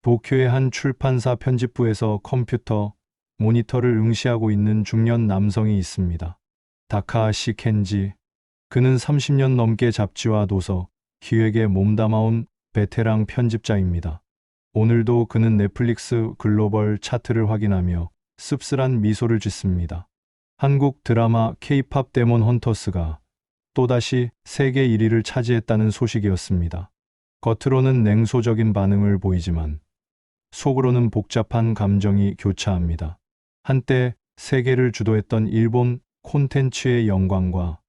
도쿄의 한 출판사 편집부에서 컴퓨터 모니터를 응시하고 있는 중년 남성이 있습니다. 다카하시 켄지. 그는 30년 넘게 잡지와 도서, 기획에 몸담아온 베테랑 편집자입니다. 오늘도 그는 넷플릭스 글로벌 차트를 확인하며 씁쓸한 미소를 짓습니다. 한국 드라마 K-팝 데몬 헌터스가 또다시 세계 1위를 차지했다는 소식이었습니다. 겉으로는 냉소적인 반응을 보이지만 속으로는 복잡한 감정이 교차합니다. 한때 세계를 주도했던 일본 콘텐츠의 영광과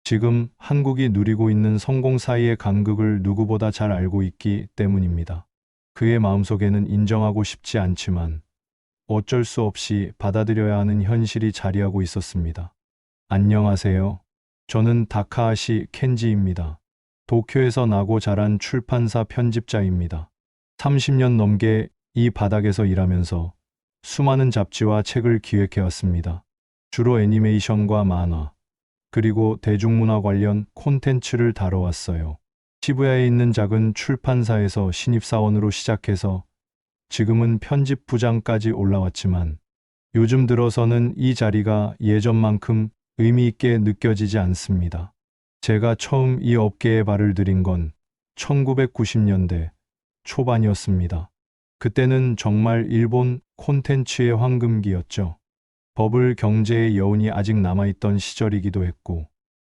지금 한국이 누리고 있는 성공 사이의 간극을 누구보다 잘 알고 있기 때문입니다. 그의 마음속에는 인정하고 싶지 않지만 어쩔 수 없이 받아들여야 하는 현실이 자리하고 있었습니다. 안녕하세요. 저는 다카하시 켄지입니다. 도쿄에서 나고 자란 출판사 편집자입니다. 30년 넘게 이 바닥에서 일하면서 수많은 잡지와 책을 기획해왔습니다. 주로 애니메이션과 만화, 그리고 대중문화 관련 콘텐츠를 다뤄왔어요. 시부야에 있는 작은 출판사에서 신입사원으로 시작해서 지금은 편집부장까지 올라왔지만 요즘 들어서는 이 자리가 예전만큼 의미 있게 느껴지지 않습니다. 제가 처음 이 업계에 발을 들인 건 1990년대 초반이었습니다. 그때는 정말 일본 콘텐츠의 황금기였죠. 버블 경제의 여운이 아직 남아있던 시절이기도 했고,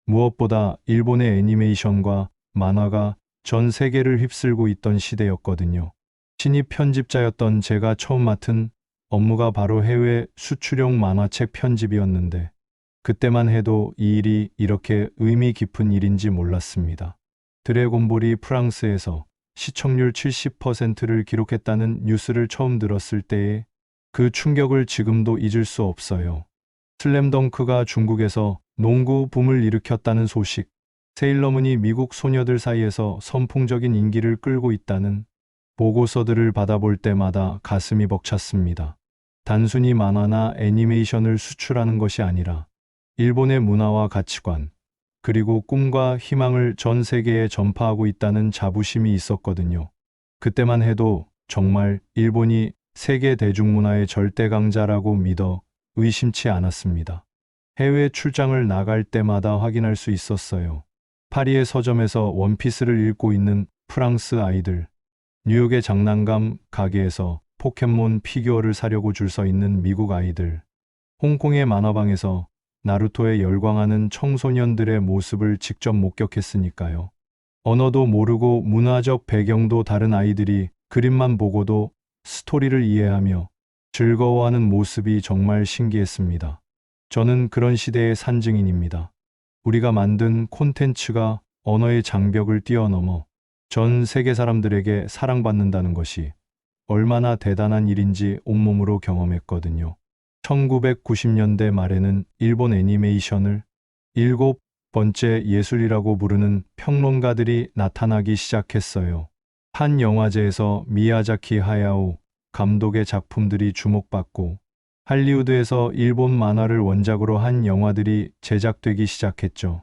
무엇보다 일본의 애니메이션과 만화가 전 세계를 휩쓸고 있던 시대였거든요. 신입 편집자였던 제가 처음 맡은 업무가 바로 해외 수출용 만화책 편집이었는데, 그때만 해도 이 일이 이렇게 의미 깊은 일인지 몰랐습니다. 드래곤볼이 프랑스에서 시청률 70%를 기록했다는 뉴스를 처음 들었을 때의 그 충격을 지금도 잊을 수 없어요. 슬램덩크가 중국에서 농구 붐을 일으켰다는 소식, 세일러문이 미국 소녀들 사이에서 선풍적인 인기를 끌고 있다는 보고서들을 받아볼 때마다 가슴이 벅찼습니다. 단순히 만화나 애니메이션을 수출하는 것이 아니라 일본의 문화와 가치관, 그리고 꿈과 희망을 전 세계에 전파하고 있다는 자부심이 있었거든요. 그때만 해도 정말 일본이 세계 대중문화의 절대 강자라고 믿어 의심치 않았습니다. 해외 출장을 나갈 때마다 확인할 수 있었어요. 파리의 서점에서 원피스를 읽고 있는 프랑스 아이들, 뉴욕의 장난감 가게에서 포켓몬 피규어를 사려고 줄 서 있는 미국 아이들, 홍콩의 만화방에서 나루토에 열광하는 청소년들의 모습을 직접 목격했으니까요. 언어도 모르고 문화적 배경도 다른 아이들이 그림만 보고도 스토리를 이해하며 즐거워하는 모습이 정말 신기했습니다. 저는 그런 시대의 산증인입니다. 우리가 만든 콘텐츠가 언어의 장벽을 뛰어넘어 전 세계 사람들에게 사랑받는다는 것이 얼마나 대단한 일인지 온몸으로 경험했거든요. 1990년대 말에는 일본 애니메이션을 일곱 번째 예술이라고 부르는 평론가들이 나타나기 시작했어요. 한 영화제에서 미야자키 하야오 감독의 작품들이 주목받고 할리우드에서 일본 만화를 원작으로 한 영화들이 제작되기 시작했죠.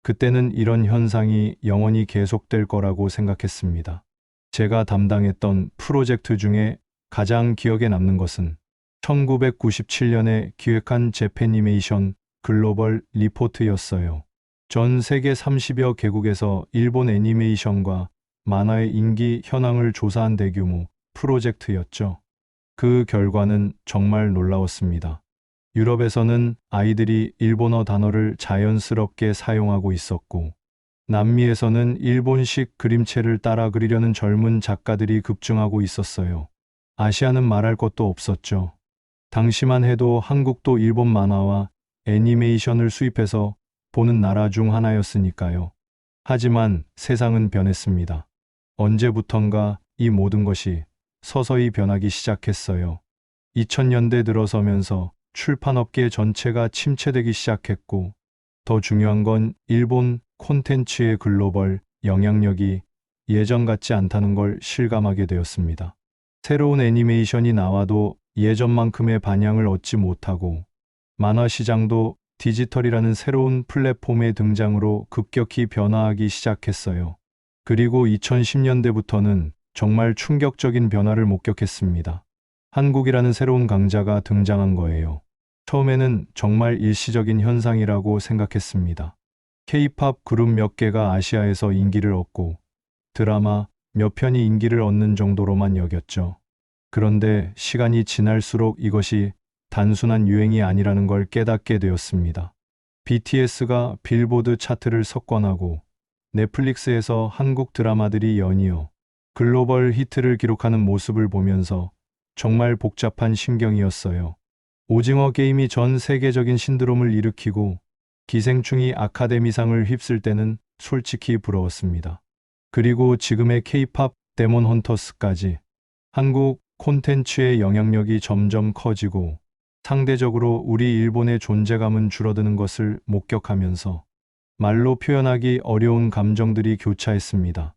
그때는 이런 현상이 영원히 계속될 거라고 생각했습니다. 제가 담당했던 프로젝트 중에 가장 기억에 남는 것은 1997년에 기획한 재패니메이션 글로벌 리포트였어요. 전 세계 30여 개국에서 일본 애니메이션과 만화의 인기 현황을 조사한 대규모 프로젝트였죠. 그 결과는 정말 놀라웠습니다. 유럽에서는 아이들이 일본어 단어를 자연스럽게 사용하고 있었고, 남미에서는 일본식 그림체를 따라 그리려는 젊은 작가들이 급증하고 있었어요. 아시아는 말할 것도 없었죠. 당시만 해도 한국도 일본 만화와 애니메이션을 수입해서 보는 나라 중 하나였으니까요. 하지만 세상은 변했습니다. 언제부턴가 이 모든 것이 서서히 변하기 시작했어요. 2000년대 들어서면서 출판업계 전체가 침체되기 시작했고, 더 중요한 건 일본 콘텐츠의 글로벌 영향력이 예전 같지 않다는 걸 실감하게 되었습니다. 새로운 애니메이션이 나와도 예전만큼의 반향을 얻지 못하고, 만화 시장도 디지털이라는 새로운 플랫폼의 등장으로 급격히 변화하기 시작했어요. 그리고 2010년대부터는 정말 충격적인 변화를 목격했습니다. 한국이라는 새로운 강자가 등장한 거예요. 처음에는 정말 일시적인 현상이라고 생각했습니다. K-팝 그룹 몇 개가 아시아에서 인기를 얻고 드라마 몇 편이 인기를 얻는 정도로만 여겼죠. 그런데 시간이 지날수록 이것이 단순한 유행이 아니라는 걸 깨닫게 되었습니다. BTS가 빌보드 차트를 석권하고 넷플릭스에서 한국 드라마들이 연이어 글로벌 히트를 기록하는 모습을 보면서 정말 복잡한 심경이었어요. 오징어 게임이 전 세계적인 신드롬을 일으키고 기생충이 아카데미상을 휩쓸 때는 솔직히 부러웠습니다. 그리고 지금의 K-팝 데몬 헌터스까지 한국 콘텐츠의 영향력이 점점 커지고 상대적으로 우리 일본의 존재감은 줄어드는 것을 목격하면서 말로 표현하기 어려운 감정들이 교차했습니다.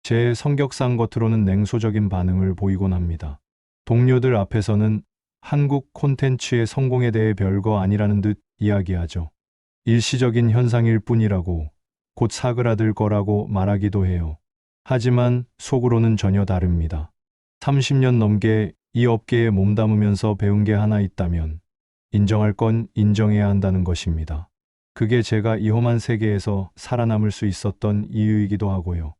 제 성격상 겉으로는 냉소적인 반응을 보이곤 합니다. 동료들 앞에서는 한국 콘텐츠의 성공에 대해 별거 아니라는 듯 이야기하죠. 일시적인 현상일 뿐이라고, 곧 사그라들 거라고 말하기도 해요. 하지만 속으로는 전혀 다릅니다. 30년 넘게 이 업계에 몸담으면서 배운 게 하나 있다면 인정할 건 인정해야 한다는 것입니다. 그게 제가 이 험한 세계에서 살아남을 수 있었던 이유이기도 하고요.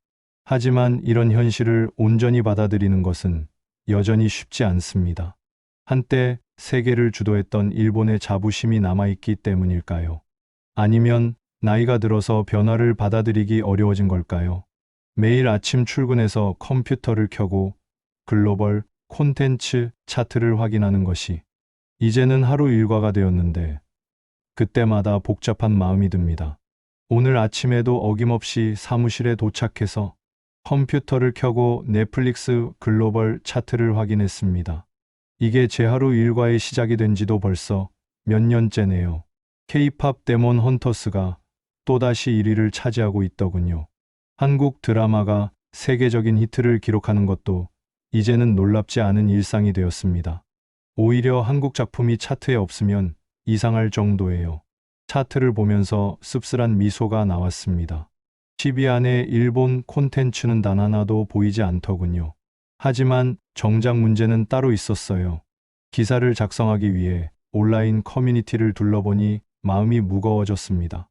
하지만 이런 현실을 온전히 받아들이는 것은 여전히 쉽지 않습니다. 한때 세계를 주도했던 일본의 자부심이 남아있기 때문일까요? 아니면 나이가 들어서 변화를 받아들이기 어려워진 걸까요? 매일 아침 출근해서 컴퓨터를 켜고 글로벌 콘텐츠 차트를 확인하는 것이 이제는 하루 일과가 되었는데 그때마다 복잡한 마음이 듭니다. 오늘 아침에도 어김없이 사무실에 도착해서 컴퓨터를 켜고 넷플릭스 글로벌 차트를 확인했습니다. 이게 제 하루 일과의 시작이 된 지도 벌써 몇 년째네요. K-팝 데몬 헌터스가 또다시 1위를 차지하고 있더군요. 한국 드라마가 세계적인 히트를 기록하는 것도 이제는 놀랍지 않은 일상이 되었습니다. 오히려 한국 작품이 차트에 없으면 이상할 정도예요. 차트를 보면서 씁쓸한 미소가 나왔습니다. 10위 안에 일본 콘텐츠는 단 하나도 보이지 않더군요. 하지만 정작 문제는 따로 있었어요. 기사를 작성하기 위해 온라인 커뮤니티를 둘러보니 마음이 무거워졌습니다.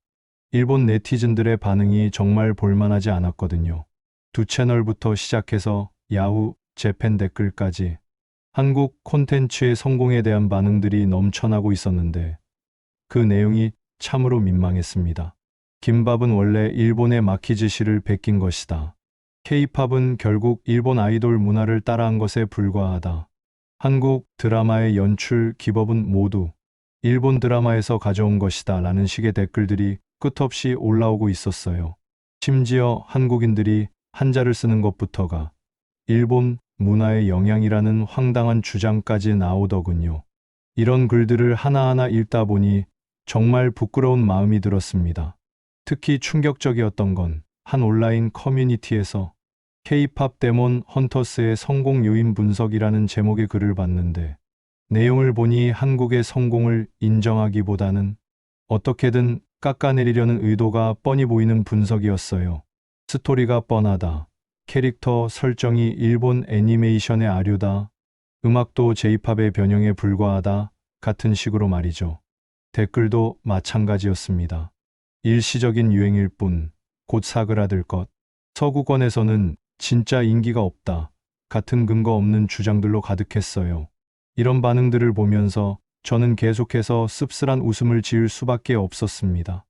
일본 네티즌들의 반응이 정말 볼만하지 않았거든요. 두 채널부터 시작해서 야후, 재팬 댓글까지 한국 콘텐츠의 성공에 대한 반응들이 넘쳐나고 있었는데 그 내용이 참으로 민망했습니다. 김밥은 원래 일본의 마키즈시를 베낀 것이다. K-팝은 결국 일본 아이돌 문화를 따라한 것에 불과하다. 한국 드라마의 연출 기법은 모두 일본 드라마에서 가져온 것이다 라는 식의 댓글들이 끝없이 올라오고 있었어요. 심지어 한국인들이 한자를 쓰는 것부터가 일본 문화의 영향이라는 황당한 주장까지 나오더군요. 이런 글들을 하나하나 읽다 보니 정말 부끄러운 마음이 들었습니다. 특히 충격적이었던 건 한 온라인 커뮤니티에서 K-팝 데몬 헌터스의 성공 요인 분석이라는 제목의 글을 봤는데 내용을 보니 한국의 성공을 인정하기보다는 어떻게든 깎아내리려는 의도가 뻔히 보이는 분석이었어요. 스토리가 뻔하다. 캐릭터 설정이 일본 애니메이션의 아류다. 음악도 J-팝의 변형에 불과하다. 같은 식으로 말이죠. 댓글도 마찬가지였습니다. 일시적인 유행일 뿐, 곧 사그라들 것. 서구권에서는 진짜 인기가 없다. 같은 근거 없는 주장들로 가득했어요. 이런 반응들을 보면서 저는 계속해서 씁쓸한 웃음을 지을 수밖에 없었습니다.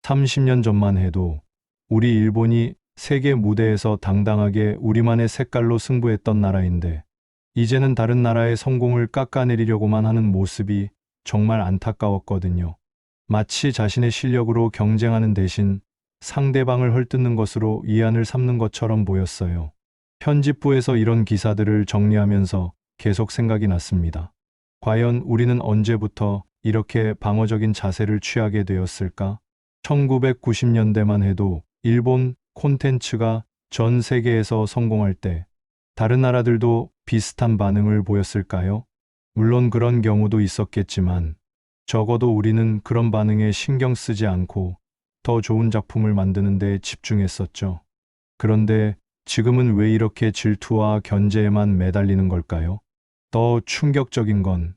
30년 전만 해도 우리 일본이 세계 무대에서 당당하게 우리만의 색깔로 승부했던 나라인데 이제는 다른 나라의 성공을 깎아내리려고만 하는 모습이 정말 안타까웠거든요. 마치 자신의 실력으로 경쟁하는 대신 상대방을 헐뜯는 것으로 위안을 삼는 것처럼 보였어요. 편집부에서 이런 기사들을 정리하면서 계속 생각이 났습니다. 과연 우리는 언제부터 이렇게 방어적인 자세를 취하게 되었을까? 1990년대만 해도 일본 콘텐츠가 전 세계에서 성공할 때 다른 나라들도 비슷한 반응을 보였을까요? 물론 그런 경우도 있었겠지만 적어도 우리는 그런 반응에 신경 쓰지 않고 더 좋은 작품을 만드는 데 집중했었죠. 그런데 지금은 왜 이렇게 질투와 견제에만 매달리는 걸까요? 더 충격적인 건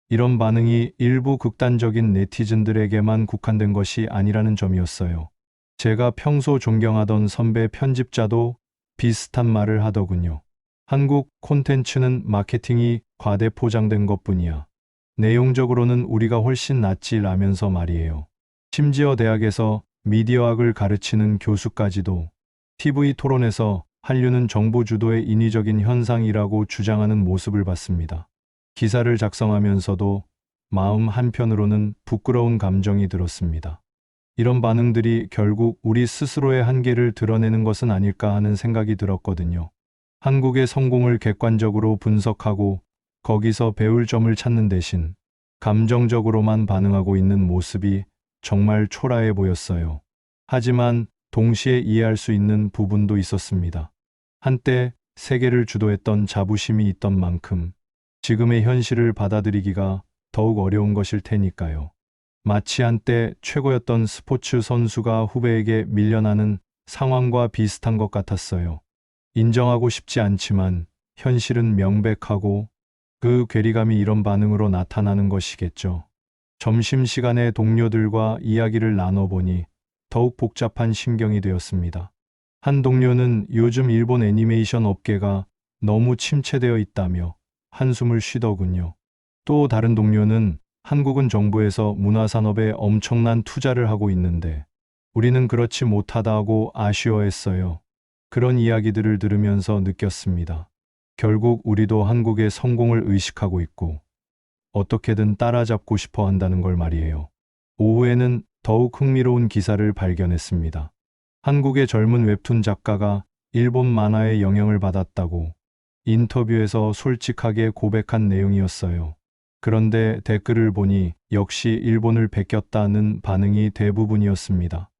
이런 반응이 일부 극단적인 네티즌들에게만 국한된 것이 아니라는 점이었어요. 제가 평소 존경하던 선배 편집자도 비슷한 말을 하더군요. 한국 콘텐츠는 마케팅이 과대 포장된 것뿐이야. 내용적으로는 우리가 훨씬 낫지 라면서 말이에요. 심지어 대학에서 미디어학을 가르치는 교수까지도 TV 토론에서 한류는 정부 주도의 인위적인 현상이라고 주장하는 모습을 봤습니다. 기사를 작성하면서도 마음 한편으로는 부끄러운 감정이 들었습니다. 이런 반응들이 결국 우리 스스로의 한계를 드러내는 것은 아닐까 하는 생각이 들었거든요. 한국의 성공을 객관적으로 분석하고 거기서 배울 점을 찾는 대신 감정적으로만 반응하고 있는 모습이 정말 초라해 보였어요. 하지만 동시에 이해할 수 있는 부분도 있었습니다. 한때 세계를 주도했던 자부심이 있던 만큼 지금의 현실을 받아들이기가 더욱 어려운 것일 테니까요. 마치 한때 최고였던 스포츠 선수가 후배에게 밀려나는 상황과 비슷한 것 같았어요. 인정하고 싶지 않지만 현실은 명백하고 그 괴리감이 이런 반응으로 나타나는 것이겠죠. 점심시간에 동료들과 이야기를 나눠보니 더욱 복잡한 심경이 되었습니다. 한 동료는 요즘 일본 애니메이션 업계가 너무 침체되어 있다며 한숨을 쉬더군요. 또 다른 동료는 한국은 정부에서 문화산업에 엄청난 투자를 하고 있는데 우리는 그렇지 못하다고 아쉬워했어요. 그런 이야기들을 들으면서 느꼈습니다. 결국 우리도 한국의 성공을 의식하고 있고 어떻게든 따라잡고 싶어 한다는 걸 말이에요. 오후에는 더욱 흥미로운 기사를 발견했습니다. 한국의 젊은 웹툰 작가가 일본 만화에 영향을 받았다고 인터뷰에서 솔직하게 고백한 내용이었어요. 그런데 댓글을 보니 역시 일본을 베꼈다는 반응이 대부분이었습니다.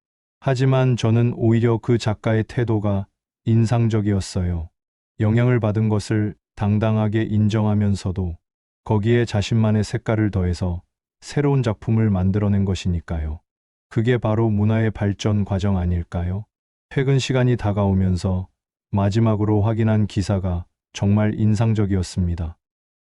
하지만 저는 오히려 그 작가의 태도가 인상적이었어요. 영향을 받은 것을 당당하게 인정하면서도 거기에 자신만의 색깔을 더해서 새로운 작품을 만들어낸 것이니까요. 그게 바로 문화의 발전 과정 아닐까요? 퇴근 시간이 다가오면서 마지막으로 확인한 기사가 정말 인상적이었습니다.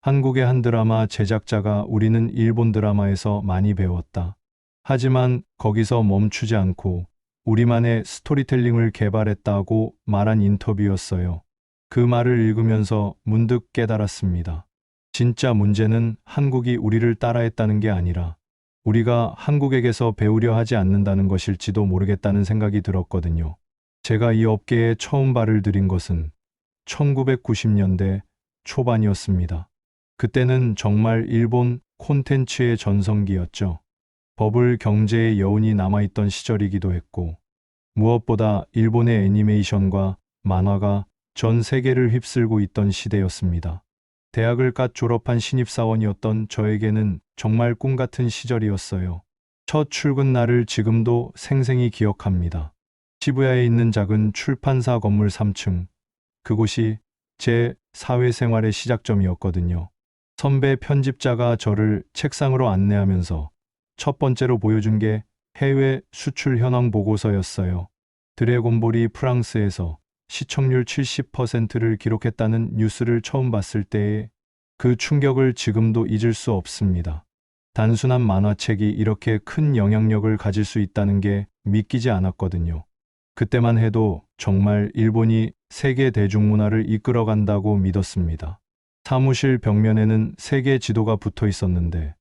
한국의 한 드라마 제작자가 우리는 일본 드라마에서 많이 배웠다. 하지만 거기서 멈추지 않고 우리만의 스토리텔링을 개발했다고 말한 인터뷰였어요. 그 말을 읽으면서 문득 깨달았습니다. 진짜 문제는 한국이 우리를 따라했다는 게 아니라 우리가 한국에게서 배우려 하지 않는다는 것일지도 모르겠다는 생각이 들었거든요. 제가 이 업계에 처음 발을 들인 것은 1990년대 초반이었습니다. 그때는 정말 일본 콘텐츠의 전성기였죠. 버블 경제의 여운이 남아있던 시절이기도 했고, 무엇보다 일본의 애니메이션과 만화가 전 세계를 휩쓸고 있던 시대였습니다. 대학을 갓 졸업한 신입사원이었던 저에게는 정말 꿈같은 시절이었어요. 첫 출근 날을 지금도 생생히 기억합니다. 시부야에 있는 작은 출판사 건물 3층. 그곳이 제 사회생활의 시작점이었거든요. 선배 편집자가 저를 책상으로 안내하면서 첫 번째로 보여준 게 해외 수출 현황 보고서였어요. 드래곤볼이 프랑스에서 시청률 70%를 기록했다는 뉴스를 처음 봤을 때의 그 충격을 지금도 잊을 수 없습니다. 단순한 만화책이 이렇게 큰 영향력을 가질 수 있다는 게 믿기지 않았거든요. 그때만 해도 정말 일본이 세계 대중문화를 이끌어간다고 믿었습니다. 사무실 벽면에는 세계 지도가 붙어 있었는데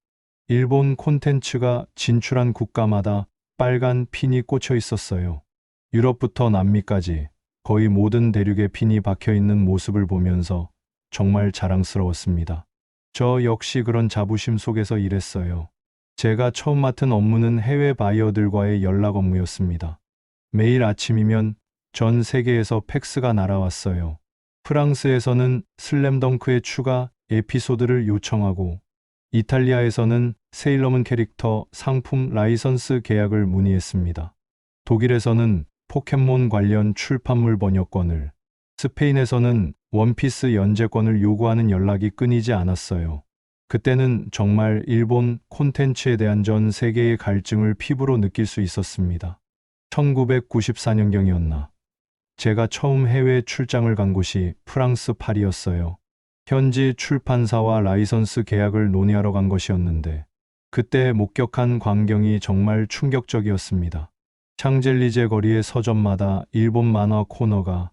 일본 콘텐츠가 진출한 국가마다 빨간 핀이 꽂혀 있었어요. 유럽부터 남미까지 거의 모든 대륙에 핀이 박혀 있는 모습을 보면서 정말 자랑스러웠습니다. 저 역시 그런 자부심 속에서 일했어요. 제가 처음 맡은 업무는 해외 바이어들과의 연락 업무였습니다. 매일 아침이면 전 세계에서 팩스가 날아왔어요. 프랑스에서는 슬램덩크의 추가 에피소드를 요청하고 이탈리아에서는 세일러문 캐릭터 상품 라이선스 계약을 문의했습니다. 독일에서는 포켓몬 관련 출판물 번역권을, 스페인에서는 원피스 연재권을 요구하는 연락이 끊이지 않았어요. 그때는 정말 일본 콘텐츠에 대한 전 세계의 갈증을 피부로 느낄 수 있었습니다. 1994년경이었나. 제가 처음 해외 출장을 간 곳이 프랑스 파리였어요. 현지 출판사와 라이선스 계약을 논의하러 간 것이었는데 그때 목격한 광경이 정말 충격적이었습니다. 샹젤리제 거리의 서점마다 일본 만화 코너가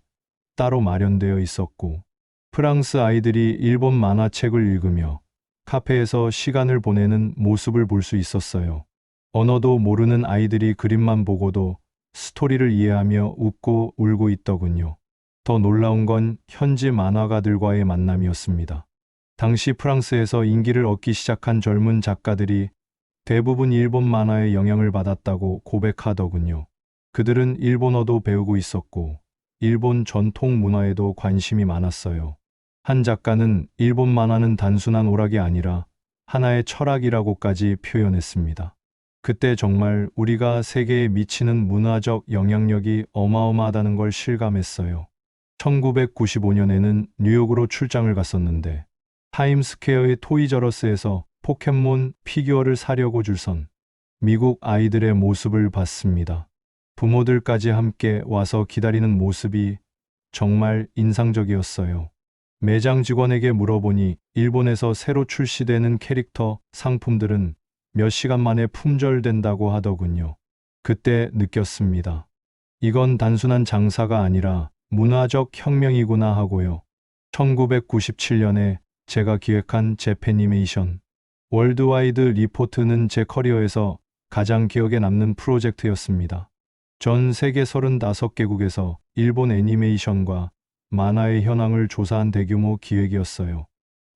따로 마련되어 있었고 프랑스 아이들이 일본 만화책을 읽으며 카페에서 시간을 보내는 모습을 볼 수 있었어요. 언어도 모르는 아이들이 그림만 보고도 스토리를 이해하며 웃고 울고 있더군요. 더 놀라운 건 현지 만화가들과의 만남이었습니다. 당시 프랑스에서 인기를 얻기 시작한 젊은 작가들이 대부분 일본 만화의 영향을 받았다고 고백하더군요. 그들은 일본어도 배우고 있었고 일본 전통 문화에도 관심이 많았어요. 한 작가는 일본 만화는 단순한 오락이 아니라 하나의 철학이라고까지 표현했습니다. 그때 정말 우리가 세계에 미치는 문화적 영향력이 어마어마하다는 걸 실감했어요. 1995년에는 뉴욕으로 출장을 갔었는데 타임스퀘어의 토이저러스에서 포켓몬 피규어를 사려고 줄 선 미국 아이들의 모습을 봤습니다. 부모들까지 함께 와서 기다리는 모습이 정말 인상적이었어요. 매장 직원에게 물어보니 일본에서 새로 출시되는 캐릭터 상품들은 몇 시간 만에 품절된다고 하더군요. 그때 느꼈습니다. 이건 단순한 장사가 아니라 문화적 혁명이구나 하고요. 1997년에 제가 기획한 재패니메이션 월드와이드 리포트는 제 커리어에서 가장 기억에 남는 프로젝트였습니다. 전 세계 35개국에서 일본 애니메이션과 만화의 현황을 조사한 대규모 기획이었어요.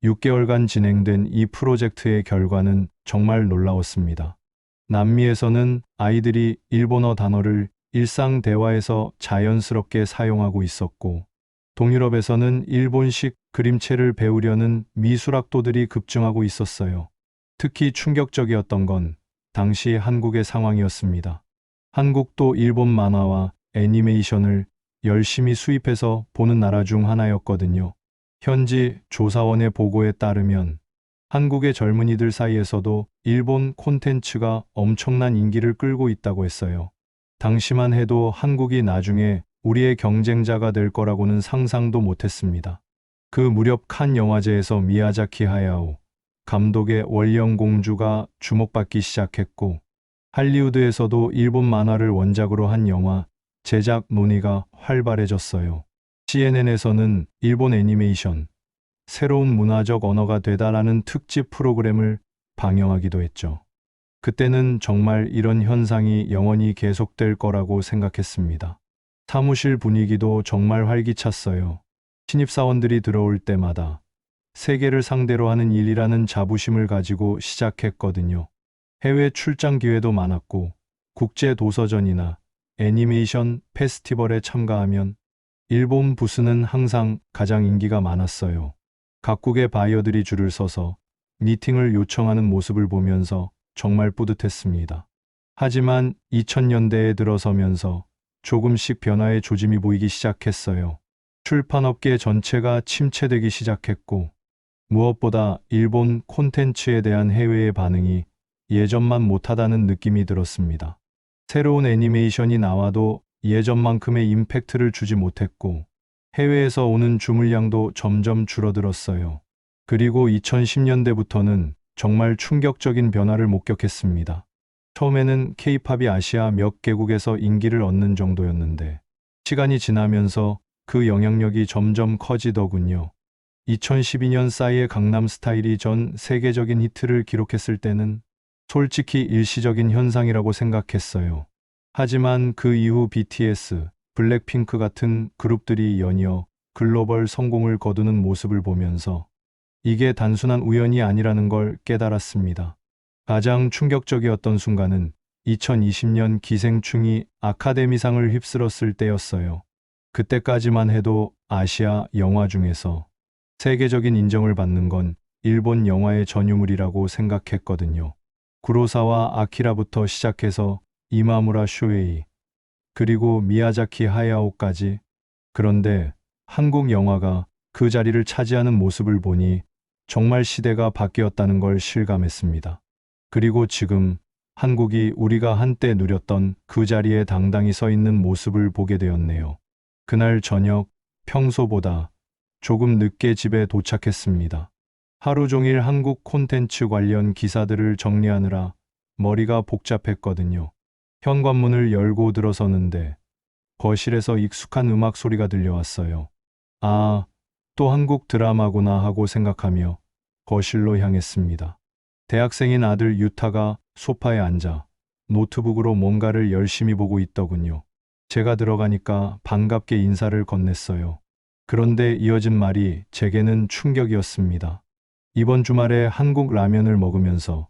6개월간 진행된 이 프로젝트의 결과는 정말 놀라웠습니다. 남미에서는 아이들이 일본어 단어를 일상 대화에서 자연스럽게 사용하고 있었고, 동유럽에서는 일본식 그림체를 배우려는 미술학도들이 급증하고 있었어요. 특히 충격적이었던 건 당시 한국의 상황이었습니다. 한국도 일본 만화와 애니메이션을 열심히 수입해서 보는 나라 중 하나였거든요. 현지 조사원의 보고에 따르면 한국의 젊은이들 사이에서도 일본 콘텐츠가 엄청난 인기를 끌고 있다고 했어요. 당시만 해도 한국이 나중에 우리의 경쟁자가 될 거라고는 상상도 못했습니다. 그 무렵 칸 영화제에서 미야자키 하야오 감독의 월령공주가 주목받기 시작했고, 할리우드에서도 일본 만화를 원작으로 한 영화 제작 논의가 활발해졌어요. CNN에서는 일본 애니메이션, 새로운 문화적 언어가 되다라는 특집 프로그램을 방영하기도 했죠. 그때는 정말 이런 현상이 영원히 계속될 거라고 생각했습니다. 사무실 분위기도 정말 활기찼어요. 신입사원들이 들어올 때마다 세계를 상대로 하는 일이라는 자부심을 가지고 시작했거든요. 해외 출장 기회도 많았고, 국제 도서전이나 애니메이션 페스티벌에 참가하면 일본 부스는 항상 가장 인기가 많았어요. 각국의 바이어들이 줄을 서서 미팅을 요청하는 모습을 보면서 정말 뿌듯했습니다. 하지만 2000년대에 들어서면서 조금씩 변화의 조짐이 보이기 시작했어요. 출판업계 전체가 침체되기 시작했고, 무엇보다 일본 콘텐츠에 대한 해외의 반응이 예전만 못하다는 느낌이 들었습니다. 새로운 애니메이션이 나와도 예전만큼의 임팩트를 주지 못했고, 해외에서 오는 주물량도 점점 줄어들었어요. 그리고 2010년대부터는 정말 충격적인 변화를 목격했습니다. 처음에는 K-팝이 아시아 몇 개국에서 인기를 얻는 정도였는데, 시간이 지나면서 그 영향력이 점점 커지더군요. 2012년 싸이의 강남 스타일이 전 세계적인 히트를 기록했을 때는 솔직히 일시적인 현상이라고 생각했어요. 하지만 그 이후 BTS, 블랙핑크 같은 그룹들이 연이어 글로벌 성공을 거두는 모습을 보면서 이게 단순한 우연이 아니라는 걸 깨달았습니다. 가장 충격적이었던 순간은 2020년 기생충이 아카데미상을 휩쓸었을 때였어요. 그때까지만 해도 아시아 영화 중에서 세계적인 인정을 받는 건 일본 영화의 전유물이라고 생각했거든요. 구로사와 아키라부터 시작해서 이마무라 쇼에이, 그리고 미야자키 하야오까지. 그런데 한국 영화가 그 자리를 차지하는 모습을 보니 정말 시대가 바뀌었다는 걸 실감했습니다. 그리고 지금 한국이 우리가 한때 누렸던 그 자리에 당당히 서 있는 모습을 보게 되었네요. 그날 저녁 평소보다 조금 늦게 집에 도착했습니다. 하루 종일 한국 콘텐츠 관련 기사들을 정리하느라 머리가 복잡했거든요. 현관문을 열고 들어서는데 거실에서 익숙한 음악 소리가 들려왔어요. 아, 또 한국 드라마구나 하고 생각하며 거실로 향했습니다. 대학생인 아들 유타가 소파에 앉아 노트북으로 뭔가를 열심히 보고 있더군요. 제가 들어가니까 반갑게 인사를 건넸어요. 그런데 이어진 말이 제게는 충격이었습니다. 이번 주말에 한국 라면을 먹으면서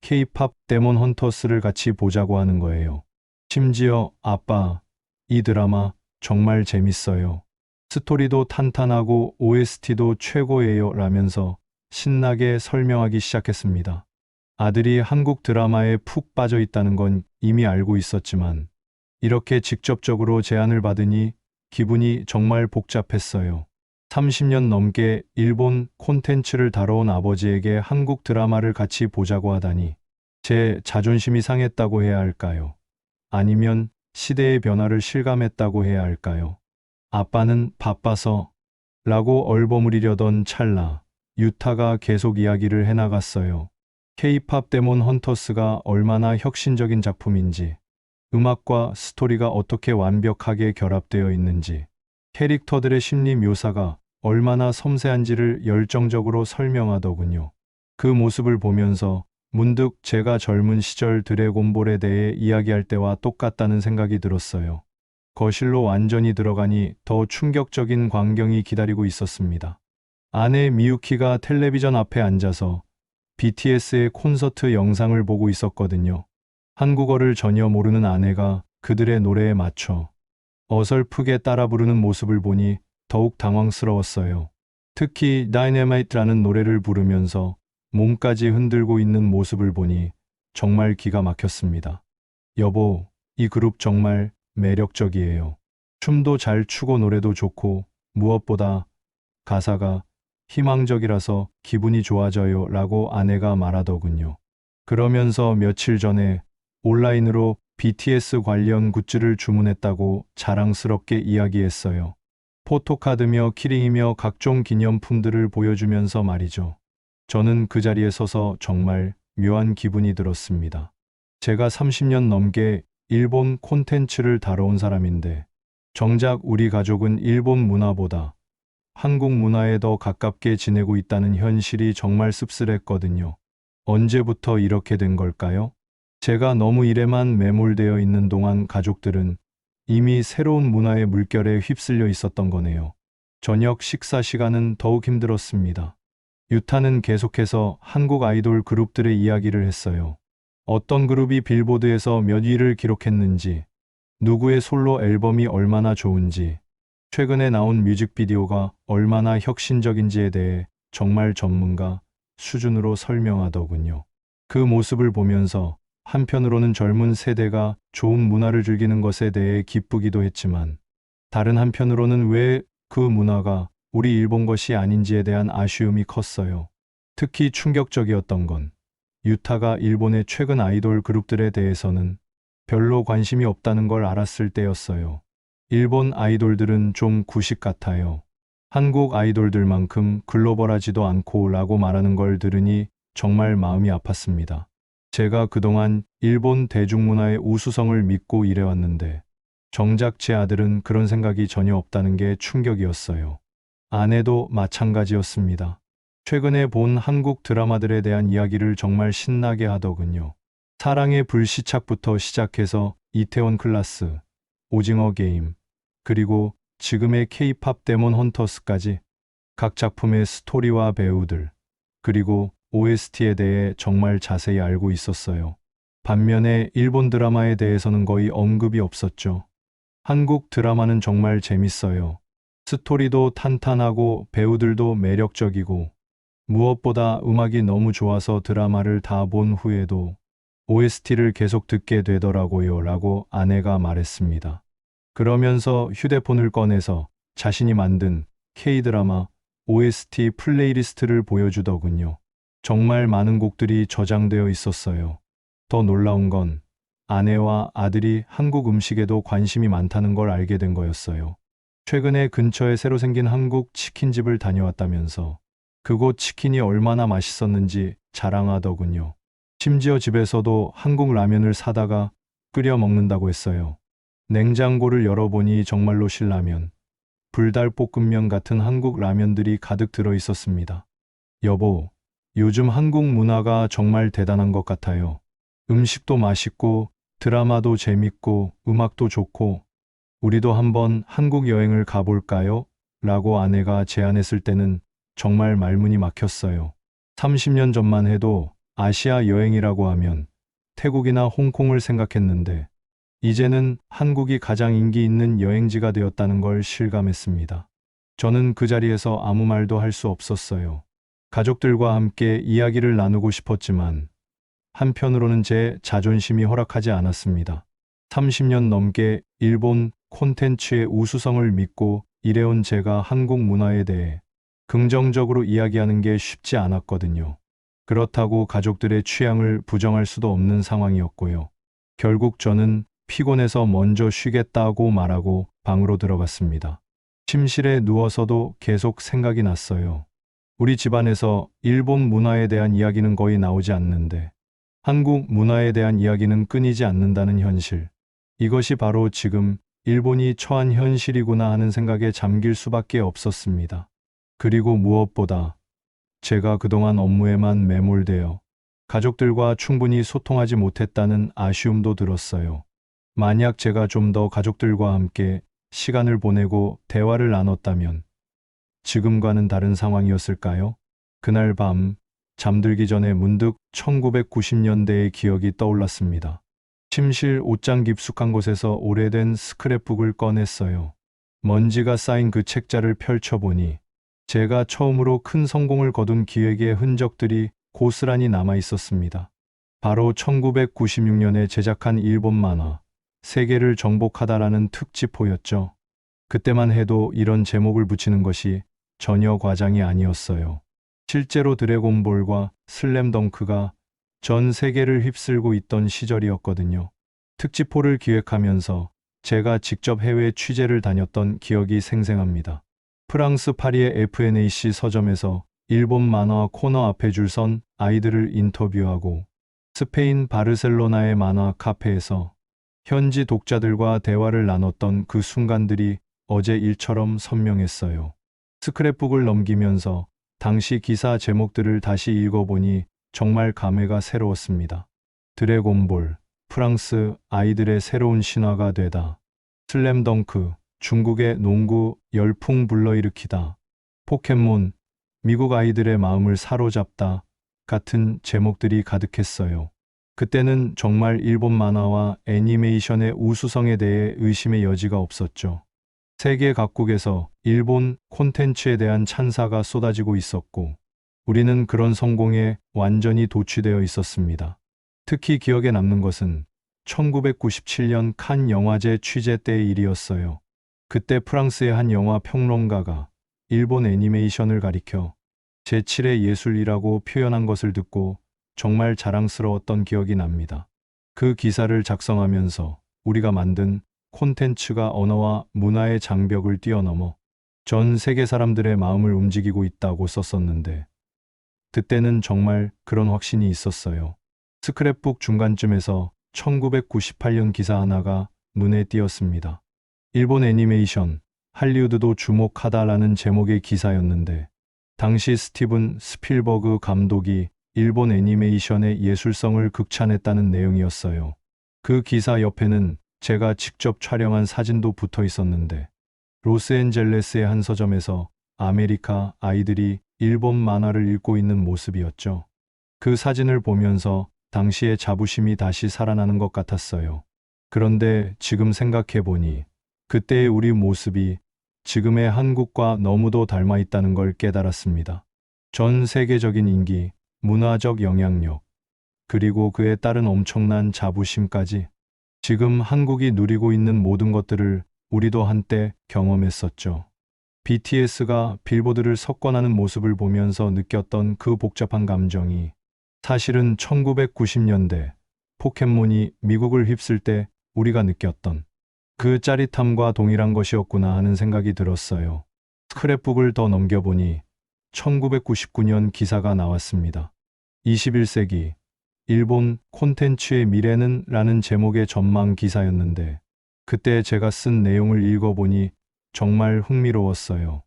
K-팝 데몬 헌터스를 같이 보자고 하는 거예요. 심지어 아빠, 이 드라마 정말 재밌어요. 스토리도 탄탄하고 OST도 최고예요 라면서 신나게 설명하기 시작했습니다. 아들이 한국 드라마에 푹 빠져 있다는 건 이미 알고 있었지만 이렇게 직접적으로 제안을 받으니 기분이 정말 복잡했어요. 30년 넘게 일본 콘텐츠를 다뤄온 아버지에게 한국 드라마를 같이 보자고 하다니 제 자존심이 상했다고 해야 할까요? 아니면 시대의 변화를 실감했다고 해야 할까요? 아빠는 바빠서 라고 얼버무리려던 찰나 유타가 계속 이야기를 해나갔어요. K-팝 데몬 헌터스가 얼마나 혁신적인 작품인지, 음악과 스토리가 어떻게 완벽하게 결합되어 있는지, 캐릭터들의 심리 묘사가 얼마나 섬세한지를 열정적으로 설명하더군요. 그 모습을 보면서 문득 제가 젊은 시절 드래곤볼에 대해 이야기할 때와 똑같다는 생각이 들었어요. 거실로 완전히 들어가니 더 충격적인 광경이 기다리고 있었습니다. 아내 미유키가 텔레비전 앞에 앉아서 BTS의 콘서트 영상을 보고 있었거든요. 한국어를 전혀 모르는 아내가 그들의 노래에 맞춰 어설프게 따라 부르는 모습을 보니 더욱 당황스러웠어요. 특히 다이너마이트라는 노래를 부르면서 몸까지 흔들고 있는 모습을 보니 정말 기가 막혔습니다. 여보, 이 그룹 정말 매력적이에요. 춤도 잘 추고 노래도 좋고 무엇보다 가사가 희망적이라서 기분이 좋아져요 라고 아내가 말하더군요. 그러면서 며칠 전에 온라인으로 BTS 관련 굿즈를 주문했다고 자랑스럽게 이야기했어요. 포토카드며 키링이며 각종 기념품들을 보여주면서 말이죠. 저는 그 자리에 서서 정말 묘한 기분이 들었습니다. 제가 30년 넘게 일본 콘텐츠를 다뤄온 사람인데 정작 우리 가족은 일본 문화보다 한국 문화에 더 가깝게 지내고 있다는 현실이 정말 씁쓸했거든요. 언제부터 이렇게 된 걸까요? 제가 너무 일에만 매몰되어 있는 동안 가족들은 이미 새로운 문화의 물결에 휩쓸려 있었던 거네요. 저녁 식사 시간은 더욱 힘들었습니다. 유타는 계속해서 한국 아이돌 그룹들의 이야기를 했어요. 어떤 그룹이 빌보드에서 몇 위를 기록했는지, 누구의 솔로 앨범이 얼마나 좋은지, 최근에 나온 뮤직비디오가 얼마나 혁신적인지에 대해 정말 전문가 수준으로 설명하더군요. 그 모습을 보면서 한편으로는 젊은 세대가 좋은 문화를 즐기는 것에 대해 기쁘기도 했지만 다른 한편으로는 왜 그 문화가 우리 일본 것이 아닌지에 대한 아쉬움이 컸어요. 특히 충격적이었던 건 유타가 일본의 최근 아이돌 그룹들에 대해서는 별로 관심이 없다는 걸 알았을 때였어요. 일본 아이돌들은 좀 구식 같아요. 한국 아이돌들만큼 글로벌하지도 않고 라고 말하는 걸 들으니 정말 마음이 아팠습니다. 제가 그동안 일본 대중문화의 우수성을 믿고 일해왔는데 정작 제 아들은 그런 생각이 전혀 없다는 게 충격이었어요. 아내도 마찬가지였습니다. 최근에 본 한국 드라마들에 대한 이야기를 정말 신나게 하더군요. 사랑의 불시착부터 시작해서 이태원 클라스, 오징어 게임, 그리고 지금의 K-팝 데몬 헌터스까지 각 작품의 스토리와 배우들, 그리고 OST에 대해 정말 자세히 알고 있었어요. 반면에 일본 드라마에 대해서는 거의 언급이 없었죠. 한국 드라마는 정말 재밌어요. 스토리도 탄탄하고 배우들도 매력적이고 무엇보다 음악이 너무 좋아서 드라마를 다 본 후에도 OST를 계속 듣게 되더라고요 라고 아내가 말했습니다. 그러면서 휴대폰을 꺼내서 자신이 만든 K-드라마 OST 플레이리스트를 보여주더군요. 정말 많은 곡들이 저장되어 있었어요. 더 놀라운 건 아내와 아들이 한국 음식에도 관심이 많다는 걸 알게 된 거였어요. 최근에 근처에 새로 생긴 한국 치킨집을 다녀왔다면서 그곳 치킨이 얼마나 맛있었는지 자랑하더군요. 심지어 집에서도 한국 라면을 사다가 끓여 먹는다고 했어요. 냉장고를 열어보니 정말로 신라면, 불달볶음면 같은 한국 라면들이 가득 들어 있었습니다. 여보, 요즘 한국 문화가 정말 대단한 것 같아요. 음식도 맛있고, 드라마도 재밌고, 음악도 좋고, 우리도 한번 한국 여행을 가볼까요? 라고 아내가 제안했을 때는 정말 말문이 막혔어요. 30년 전만 해도 아시아 여행이라고 하면 태국이나 홍콩을 생각했는데, 이제는 한국이 가장 인기 있는 여행지가 되었다는 걸 실감했습니다. 저는 그 자리에서 아무 말도 할 수 없었어요. 가족들과 함께 이야기를 나누고 싶었지만 한편으로는 제 자존심이 허락하지 않았습니다. 30년 넘게 일본 콘텐츠의 우수성을 믿고 일해온 제가 한국 문화에 대해 긍정적으로 이야기하는 게 쉽지 않았거든요. 그렇다고 가족들의 취향을 부정할 수도 없는 상황이었고요. 결국 저는 피곤해서 먼저 쉬겠다고 말하고 방으로 들어갔습니다. 침실에 누워서도 계속 생각이 났어요. 우리 집안에서 일본 문화에 대한 이야기는 거의 나오지 않는데 한국 문화에 대한 이야기는 끊이지 않는다는 현실. 이것이 바로 지금 일본이 처한 현실이구나 하는 생각에 잠길 수밖에 없었습니다. 그리고 무엇보다 제가 그동안 업무에만 매몰되어 가족들과 충분히 소통하지 못했다는 아쉬움도 들었어요. 만약 제가 좀 더 가족들과 함께 시간을 보내고 대화를 나눴다면 지금과는 다른 상황이었을까요? 그날 밤 잠들기 전에 문득 1990년대의 기억이 떠올랐습니다. 침실 옷장 깊숙한 곳에서 오래된 스크랩북을 꺼냈어요. 먼지가 쌓인 그 책자를 펼쳐보니 제가 처음으로 큰 성공을 거둔 기획의 흔적들이 고스란히 남아 있었습니다. 바로 1996년에 제작한 일본 만화 세계를 정복하다라는 특집호였죠. 그때만 해도 이런 제목을 붙이는 것이 전혀 과장이 아니었어요. 실제로 드래곤볼과 슬램덩크가 전 세계를 휩쓸고 있던 시절이었거든요. 특집호를 기획하면서 제가 직접 해외 취재를 다녔던 기억이 생생합니다. 프랑스 파리의 FNAC 서점에서 일본 만화 코너 앞에 줄 선 아이들을 인터뷰하고 스페인 바르셀로나의 만화 카페에서 현지 독자들과 대화를 나눴던 그 순간들이 어제 일처럼 선명했어요. 스크랩북을 넘기면서 당시 기사 제목들을 다시 읽어보니 정말 감회가 새로웠습니다. 드래곤볼, 프랑스 아이들의 새로운 신화가 되다. 슬램덩크, 중국의 농구 열풍 불러일으키다. 포켓몬, 미국 아이들의 마음을 사로잡다 같은 제목들이 가득했어요. 그때는 정말 일본 만화와 애니메이션의 우수성에 대해 의심의 여지가 없었죠. 세계 각국에서 일본 콘텐츠에 대한 찬사가 쏟아지고 있었고, 우리는 그런 성공에 완전히 도취되어 있었습니다. 특히 기억에 남는 것은 1997년 칸 영화제 취재 때의 일이었어요. 그때 프랑스의 한 영화 평론가가 일본 애니메이션을 가리켜 제7의 예술이라고 표현한 것을 듣고 정말 자랑스러웠던 기억이 납니다. 그 기사를 작성하면서 우리가 만든 콘텐츠가 언어와 문화의 장벽을 뛰어넘어 전 세계 사람들의 마음을 움직이고 있다고 썼었는데, 그때는 정말 그런 확신이 있었어요. 스크랩북 중간쯤에서 1998년 기사 하나가 눈에 띄었습니다. 일본 애니메이션, 할리우드도 주목하다라는 제목의 기사였는데, 당시 스티븐 스필버그 감독이 일본 애니메이션의 예술성을 극찬했다는 내용이었어요. 그 기사 옆에는 제가 직접 촬영한 사진도 붙어 있었는데, 로스앤젤레스의 한 서점에서 아메리카 아이들이 일본 만화를 읽고 있는 모습이었죠. 그 사진을 보면서 당시의 자부심이 다시 살아나는 것 같았어요. 그런데 지금 생각해보니 그때의 우리 모습이 지금의 한국과 너무도 닮아 있다는 걸 깨달았습니다. 전 세계적인 인기, 문화적 영향력, 그리고 그에 따른 엄청난 자부심까지 지금 한국이 누리고 있는 모든 것들을 우리도 한때 경험했었죠. BTS가 빌보드를 석권하는 모습을 보면서 느꼈던 그 복잡한 감정이 사실은 1990년대 포켓몬이 미국을 휩쓸 때 우리가 느꼈던 그 짜릿함과 동일한 것이었구나 하는 생각이 들었어요. 스크랩북을 더 넘겨보니 1999년 기사가 나왔습니다. 21세기 일본 콘텐츠의 미래는 라는 제목의 전망 기사였는데 그때 제가 쓴 내용을 읽어보니 정말 흥미로웠어요.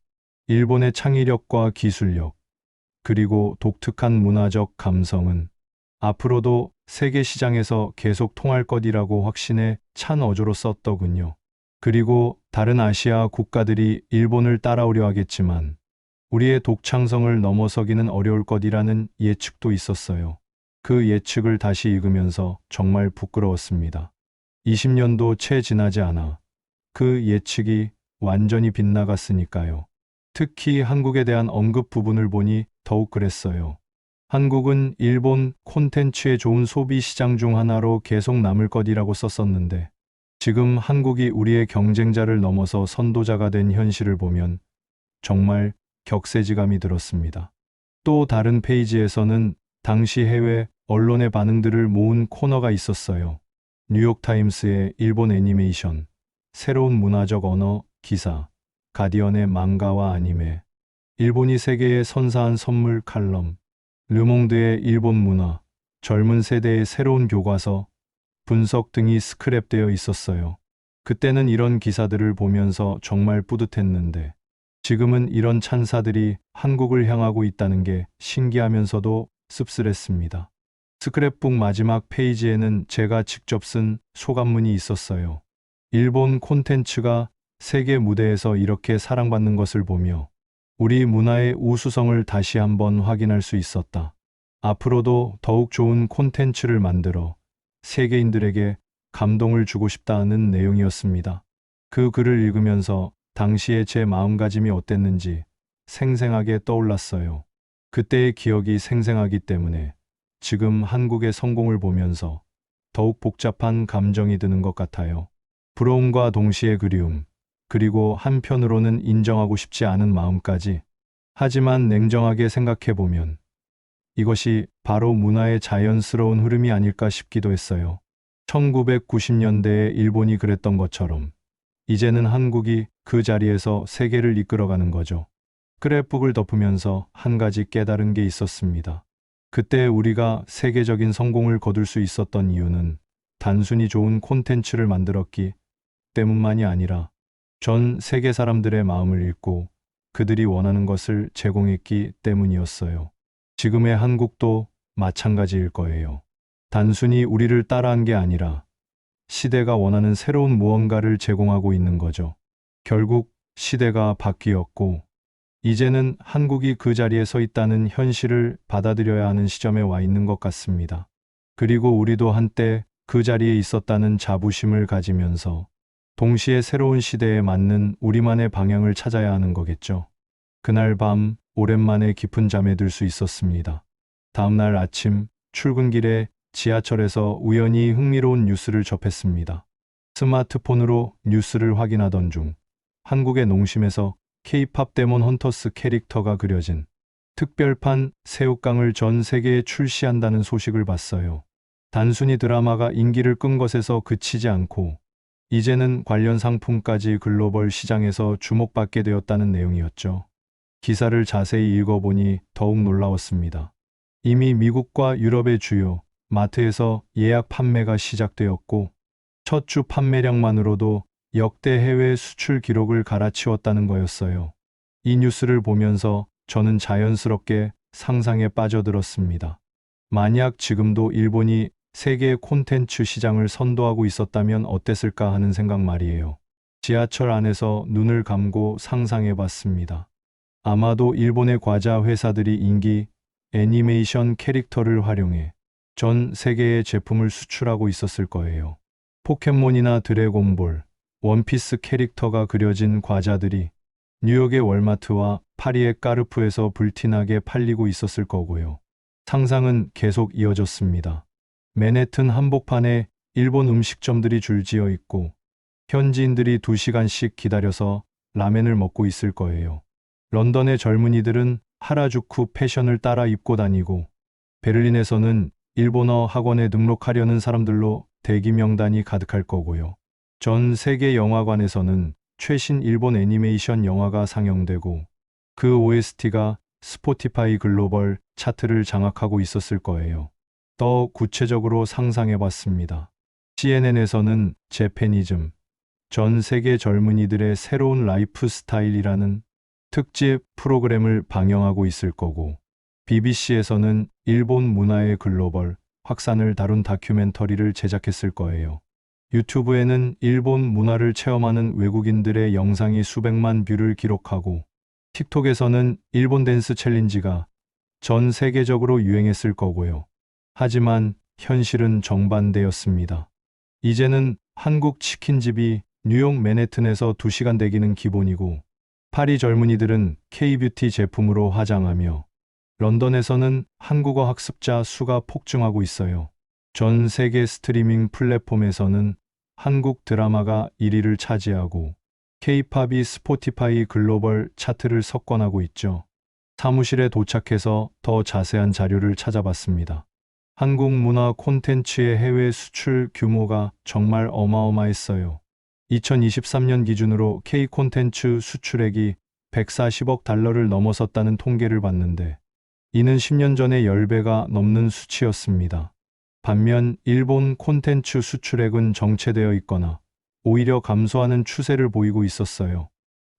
일본의 창의력과 기술력, 그리고 독특한 문화적 감성은 앞으로도 세계 시장에서 계속 통할 것이라고 확신에 찬 어조로 썼더군요. 그리고 다른 아시아 국가들이 일본을 따라오려 하겠지만 우리의 독창성을 넘어서기는 어려울 것이라는 예측도 있었어요. 그 예측을 다시 읽으면서 정말 부끄러웠습니다. 20년도 채 지나지 않아 그 예측이 완전히 빗나갔으니까요. 특히 한국에 대한 언급 부분을 보니 더욱 그랬어요. 한국은 일본 콘텐츠의 좋은 소비 시장 중 하나로 계속 남을 것이라고 썼었는데 지금 한국이 우리의 경쟁자를 넘어서 선도자가 된 현실을 보면 정말 격세지감이 들었습니다. 또 다른 페이지에서는 당시 해외 언론의 반응들을 모은 코너가 있었어요. 뉴욕타임스의 일본 애니메이션, 새로운 문화적 언어 기사, 가디언의 망가와 아니메, 일본이 세계에 선사한 선물 칼럼, 르몽드의 일본 문화, 젊은 세대의 새로운 교과서, 분석 등이 스크랩되어 있었어요. 그때는 이런 기사들을 보면서 정말 뿌듯했는데 지금은 이런 찬사들이 한국을 향하고 있다는 게 신기하면서도 씁쓸했습니다. 스크랩북 마지막 페이지에는 제가 직접 쓴 소감문이 있었어요. 일본 콘텐츠가 세계 무대에서 이렇게 사랑받는 것을 보며 우리 문화의 우수성을 다시 한번 확인할 수 있었다. 앞으로도 더욱 좋은 콘텐츠를 만들어 세계인들에게 감동을 주고 싶다는 내용이었습니다. 그 글을 읽으면서 당시의 제 마음가짐이 어땠는지 생생하게 떠올랐어요. 그때의 기억이 생생하기 때문에 지금 한국의 성공을 보면서 더욱 복잡한 감정이 드는 것 같아요. 부러움과 동시에 그리움, 그리고 한편으로는 인정하고 싶지 않은 마음까지. 하지만 냉정하게 생각해보면 이것이 바로 문화의 자연스러운 흐름이 아닐까 싶기도 했어요. 1990년대에 일본이 그랬던 것처럼 이제는 한국이 그 자리에서 세계를 이끌어가는 거죠. 스크랩북을 덮으면서 한 가지 깨달은 게 있었습니다. 그때 우리가 세계적인 성공을 거둘 수 있었던 이유는 단순히 좋은 콘텐츠를 만들었기 때문만이 아니라 전 세계 사람들의 마음을 읽고 그들이 원하는 것을 제공했기 때문이었어요. 지금의 한국도 마찬가지일 거예요. 단순히 우리를 따라한 게 아니라 시대가 원하는 새로운 무언가를 제공하고 있는 거죠. 결국 시대가 바뀌었고 이제는 한국이 그 자리에 서 있다는 현실을 받아들여야 하는 시점에 와 있는 것 같습니다. 그리고 우리도 한때 그 자리에 있었다는 자부심을 가지면서 동시에 새로운 시대에 맞는 우리만의 방향을 찾아야 하는 거겠죠. 그날 밤 오랜만에 깊은 잠에 들 수 있었습니다. 다음날 아침 출근길에 지하철에서 우연히 흥미로운 뉴스를 접했습니다. 스마트폰으로 뉴스를 확인하던 중 한국의 농심에서 K-팝 데몬 헌터스 캐릭터가 그려진 특별판 새우깡을 전 세계에 출시한다는 소식을 봤어요. 단순히 드라마가 인기를 끈 것에서 그치지 않고 이제는 관련 상품까지 글로벌 시장에서 주목받게 되었다는 내용이었죠. 기사를 자세히 읽어보니 더욱 놀라웠습니다. 이미 미국과 유럽의 주요 마트에서 예약 판매가 시작되었고 첫 주 판매량만으로도 역대 해외 수출 기록을 갈아치웠다는 거였어요. 이 뉴스를 보면서 저는 자연스럽게 상상에 빠져들었습니다. 만약 지금도 일본이 세계 콘텐츠 시장을 선도하고 있었다면 어땠을까 하는 생각 말이에요. 지하철 안에서 눈을 감고 상상해 봤습니다. 아마도 일본의 과자 회사들이 인기 애니메이션 캐릭터를 활용해 전 세계에 제품을 수출하고 있었을 거예요. 포켓몬이나 드래곤볼, 원피스 캐릭터가 그려진 과자들이 뉴욕의 월마트와 파리의 까르푸에서 불티나게 팔리고 있었을 거고요. 상상은 계속 이어졌습니다. 맨해튼 한복판에 일본 음식점들이 줄지어 있고 현지인들이 2시간씩 기다려서 라멘을 먹고 있을 거예요. 런던의 젊은이들은 하라주쿠 패션을 따라 입고 다니고 베를린에서는 일본어 학원에 등록하려는 사람들로 대기 명단이 가득할 거고요. 전 세계 영화관에서는 최신 일본 애니메이션 영화가 상영되고 그 OST가 스포티파이 글로벌 차트를 장악하고 있었을 거예요. 더 구체적으로 상상해 봤습니다. CNN에서는 재패니즘, 전 세계 젊은이들의 새로운 라이프 스타일이라는 특집 프로그램을 방영하고 있을 거고, BBC에서는 일본 문화의 글로벌 확산을 다룬 다큐멘터리를 제작했을 거예요. 유튜브에는 일본 문화를 체험하는 외국인들의 영상이 수백만 뷰를 기록하고, 틱톡에서는 일본 댄스 챌린지가 전 세계적으로 유행했을 거고요. 하지만 현실은 정반대였습니다. 이제는 한국 치킨집이 뉴욕 맨해튼에서 2시간 대기는 기본이고, 파리 젊은이들은 K-뷰티 제품으로 화장하며 런던에서는 한국어 학습자 수가 폭증하고 있어요. 전 세계 스트리밍 플랫폼에서는 한국 드라마가 1위를 차지하고 K-팝이 스포티파이 글로벌 차트를 석권하고 있죠. 사무실에 도착해서 더 자세한 자료를 찾아봤습니다. 한국 문화 콘텐츠의 해외 수출 규모가 정말 어마어마했어요. 2023년 기준으로 K 콘텐츠 수출액이 140억 달러를 넘어섰다는 통계를 봤는데, 이는 10년 전의 10배가 넘는 수치였습니다. 반면 일본 콘텐츠 수출액은 정체되어 있거나 오히려 감소하는 추세를 보이고 있었어요.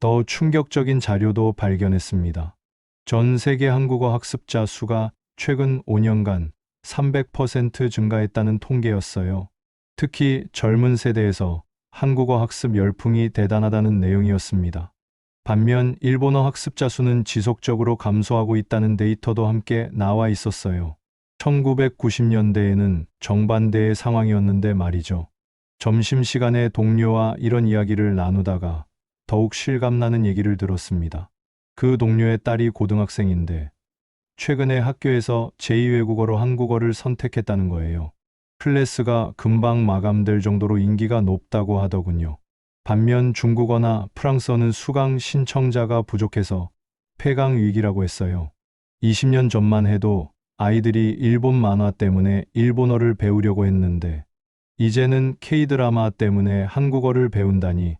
더 충격적인 자료도 발견했습니다. 전 세계 한국어 학습자 수가 최근 5년간 300% 증가했다는 통계였어요. 특히 젊은 세대에서 한국어 학습 열풍이 대단하다는 내용이었습니다. 반면 일본어 학습자 수는 지속적으로 감소하고 있다는 데이터도 함께 나와 있었어요. 1990년대에는 정반대의 상황이었는데 말이죠. 점심시간에 동료와 이런 이야기를 나누다가 더욱 실감나는 얘기를 들었습니다. 그 동료의 딸이 고등학생인데 최근에 학교에서 제2외국어로 한국어를 선택했다는 거예요. 클래스가 금방 마감될 정도로 인기가 높다고 하더군요. 반면 중국어나 프랑스어는 수강 신청자가 부족해서 폐강 위기라고 했어요. 20년 전만 해도 아이들이 일본 만화 때문에 일본어를 배우려고 했는데, 이제는 K-드라마 때문에 한국어를 배운다니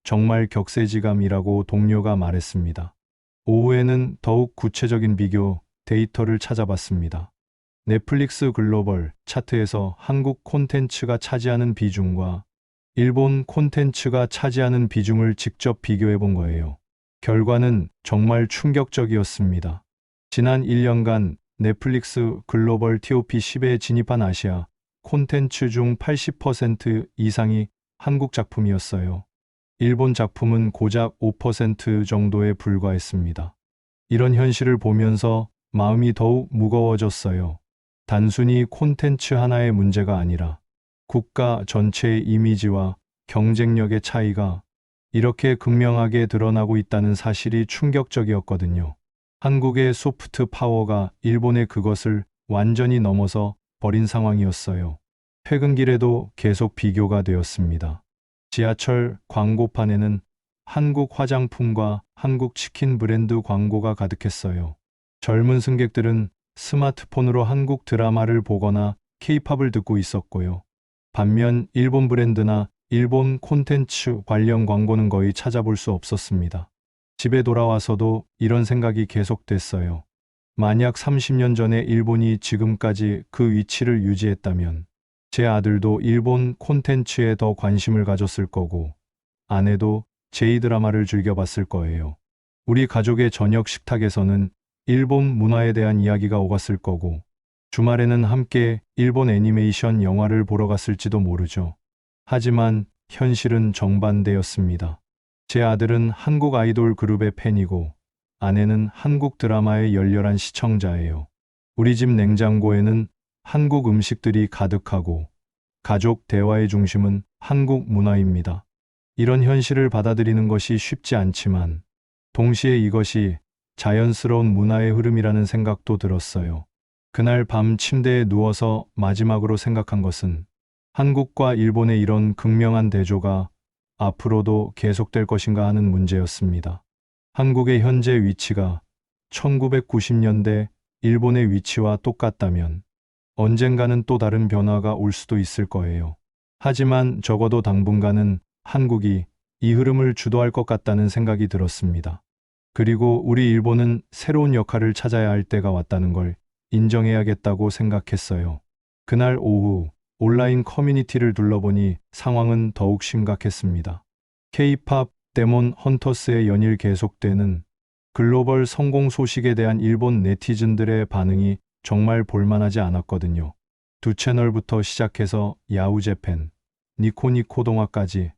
정말 격세지감이라고 동료가 말했습니다. 오후에는 더욱 구체적인 비교 데이터를 찾아봤습니다. 넷플릭스 글로벌 차트에서 한국 콘텐츠가 차지하는 비중과 일본 콘텐츠가 차지하는 비중을 직접 비교해 본 거예요. 결과는 정말 충격적이었습니다. 지난 1년간 넷플릭스 글로벌 TOP 10에 진입한 아시아 콘텐츠 중 80% 이상이 한국 작품이었어요. 일본 작품은 고작 5% 정도에 불과했습니다. 이런 현실을 보면서 마음이 더욱 무거워졌어요. 단순히 콘텐츠 하나의 문제가 아니라 국가 전체의 이미지와 경쟁력의 차이가 이렇게 극명하게 드러나고 있다는 사실이 충격적이었거든요. 한국의 소프트 파워가 일본의 그것을 완전히 넘어서 버린 상황이었어요. 퇴근길에도 계속 비교가 되었습니다. 지하철 광고판에는 한국 화장품과 한국 치킨 브랜드 광고가 가득했어요. 젊은 승객들은 스마트폰으로 한국 드라마를 보거나 K-팝을 듣고 있었고요. 반면 일본 브랜드나 일본 콘텐츠 관련 광고는 거의 찾아볼 수 없었습니다. 집에 돌아와서도 이런 생각이 계속됐어요. 만약 30년 전에 일본이 지금까지 그 위치를 유지했다면 제 아들도 일본 콘텐츠에 더 관심을 가졌을 거고, 아내도 J-드라마를 즐겨봤을 거예요. 우리 가족의 저녁 식탁에서는 일본 문화에 대한 이야기가 오갔을 거고, 주말에는 함께 일본 애니메이션 영화를 보러 갔을지도 모르죠. 하지만 현실은 정반대였습니다. 제 아들은 한국 아이돌 그룹의 팬이고, 아내는 한국 드라마의 열렬한 시청자예요. 우리 집 냉장고에는 한국 음식들이 가득하고, 가족 대화의 중심은 한국 문화입니다. 이런 현실을 받아들이는 것이 쉽지 않지만, 동시에 이것이 자연스러운 문화의 흐름이라는 생각도 들었어요. 그날 밤 침대에 누워서 마지막으로 생각한 것은 한국과 일본의 이런 극명한 대조가 앞으로도 계속될 것인가 하는 문제였습니다. 한국의 현재 위치가 1990년대 일본의 위치와 똑같다면 언젠가는 또 다른 변화가 올 수도 있을 거예요. 하지만 적어도 당분간은 한국이 이 흐름을 주도할 것 같다는 생각이 들었습니다. 그리고 우리 일본은 새로운 역할을 찾아야 할 때가 왔다는 걸 인정해야겠다고 생각했어요. 그날 오후 온라인 커뮤니티를 둘러보니 상황은 더욱 심각했습니다. K-팝 데몬 헌터스의 연일 계속되는 글로벌 성공 소식에 대한 일본 네티즌들의 반응이 정말 볼만하지 않았거든요. 두 채널부터 시작해서 야후재팬, 니코니코 동화까지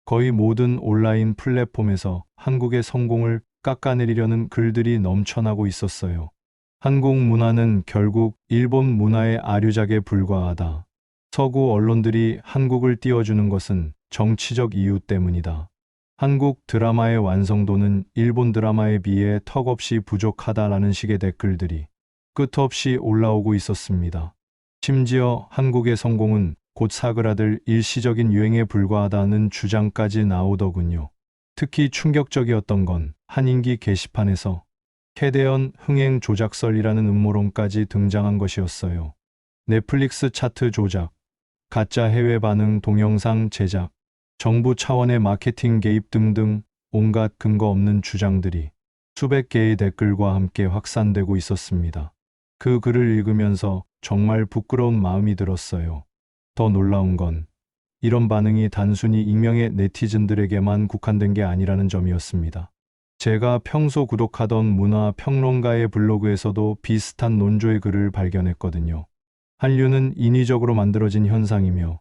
거의 모든 온라인 플랫폼에서 한국의 성공을 깎아내리려는 글들이 넘쳐나고 있었어요. 한국 문화는 결국 일본 문화의 아류작에 불과하다. 서구 언론들이 한국을 띄워주는 것은 정치적 이유 때문이다. 한국 드라마의 완성도는 일본 드라마에 비해 턱없이 부족하다라는 식의 댓글들이 끝없이 올라오고 있었습니다. 심지어 한국의 성공은 곧 사그라들 일시적인 유행에 불과하다는 주장까지 나오더군요. 특히 충격적이었던 건 한인기 게시판에서 캐대언 흥행 조작설이라는 음모론까지 등장한 것이었어요. 넷플릭스 차트 조작, 가짜 해외 반응 동영상 제작, 정부 차원의 마케팅 개입 등등 온갖 근거 없는 주장들이 수백 개의 댓글과 함께 확산되고 있었습니다. 그 글을 읽으면서 정말 부끄러운 마음이 들었어요. 더 놀라운 건 이런 반응이 단순히 익명의 네티즌들에게만 국한된 게 아니라는 점이었습니다. 제가 평소 구독하던 문화 평론가의 블로그에서도 비슷한 논조의 글을 발견했거든요. 한류는 인위적으로 만들어진 현상이며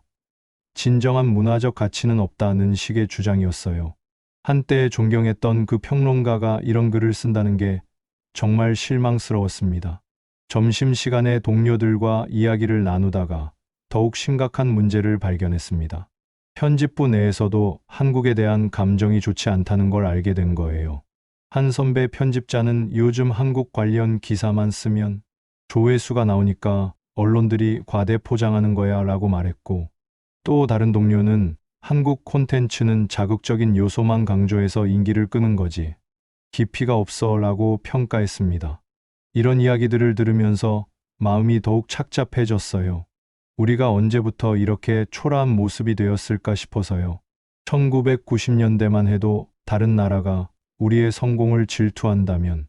진정한 문화적 가치는 없다는 식의 주장이었어요. 한때 존경했던 그 평론가가 이런 글을 쓴다는 게 정말 실망스러웠습니다. 점심시간에 동료들과 이야기를 나누다가 더욱 심각한 문제를 발견했습니다. 편집부 내에서도 한국에 대한 감정이 좋지 않다는 걸 알게 된 거예요. 한 선배 편집자는 요즘 한국 관련 기사만 쓰면 조회수가 나오니까 언론들이 과대 포장하는 거야 라고 말했고, 또 다른 동료는 한국 콘텐츠는 자극적인 요소만 강조해서 인기를 끄는 거지 깊이가 없어 라고 평가했습니다. 이런 이야기들을 들으면서 마음이 더욱 착잡해졌어요. 우리가 언제부터 이렇게 초라한 모습이 되었을까 싶어서요. 1990년대만 해도 다른 나라가 우리의 성공을 질투한다면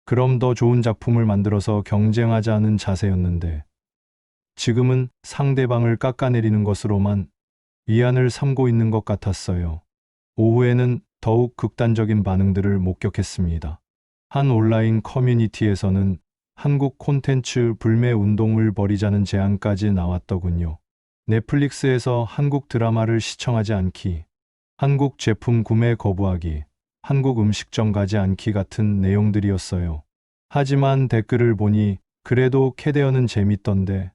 그럼 더 좋은 작품을 만들어서 경쟁하자는 자세였는데, 지금은 상대방을 깎아내리는 것으로만 위안을 삼고 있는 것 같았어요. 오후에는 더욱 극단적인 반응들을 목격했습니다. 한 온라인 커뮤니티에서는 한국 콘텐츠 불매 운동을 벌이자는 제안까지 나왔더군요. 넷플릭스에서 한국 드라마를 시청하지 않기, 한국 제품 구매 거부하기, 한국 음식점 가지 않기 같은 내용들이었어요. 하지만 댓글을 보니 그래도 캐대어는 재밌던데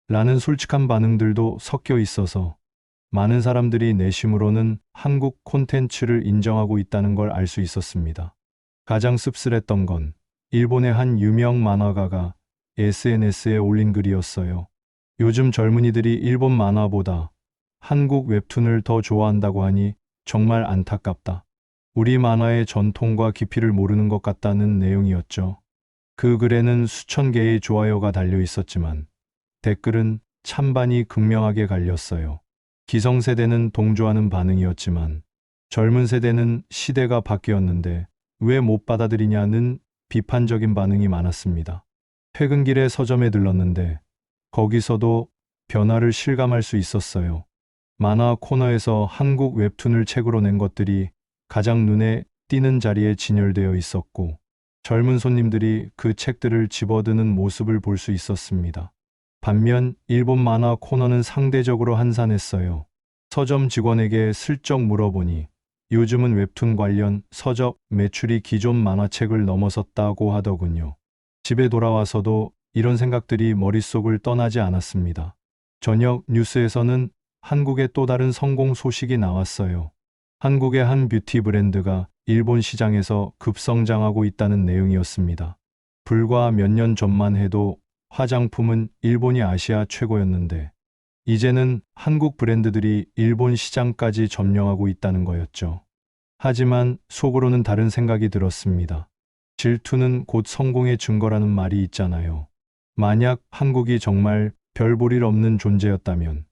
라는 솔직한 반응들도 섞여 있어서 많은 사람들이 내심으로는 한국 콘텐츠를 인정하고 있다는 걸 알 수 있었습니다. 가장 씁쓸했던 건 일본의 한 유명 만화가가 SNS에 올린 글이었어요. 요즘 젊은이들이 일본 만화보다 한국 웹툰을 더 좋아한다고 하니 정말 안타깝다. 우리 만화의 전통과 깊이를 모르는 것 같다는 내용이었죠. 그 글에는 수천 개의 좋아요가 달려 있었지만 댓글은 찬반이 극명하게 갈렸어요. 기성세대는 동조하는 반응이었지만 젊은 세대는 시대가 바뀌었는데 왜 못 받아들이냐는 비판적인 반응이 많았습니다. 퇴근길에 서점에 들렀는데 거기서도 변화를 실감할 수 있었어요. 만화 코너에서 한국 웹툰을 책으로 낸 것들이 가장 눈에 띄는 자리에 진열되어 있었고, 젊은 손님들이 그 책들을 집어드는 모습을 볼 수 있었습니다. 반면 일본 만화 코너는 상대적으로 한산했어요. 서점 직원에게 슬쩍 물어보니 요즘은 웹툰 관련 서적 매출이 기존 만화책을 넘어섰다고 하더군요. 집에 돌아와서도 이런 생각들이 머릿속을 떠나지 않았습니다. 저녁 뉴스에서는 한국의 또 다른 성공 소식이 나왔어요. 한국의 한 뷰티 브랜드가 일본 시장에서 급성장하고 있다는 내용이었습니다. 불과 몇 년 전만 해도 화장품은 일본이 아시아 최고였는데 이제는 한국 브랜드들이 일본 시장까지 점령하고 있다는 거였죠. 하지만 속으로는 다른 생각이 들었습니다. 질투는 곧 성공의 증거라는 말이 있잖아요. 만약 한국이 정말 별 볼 일 없는 존재였다면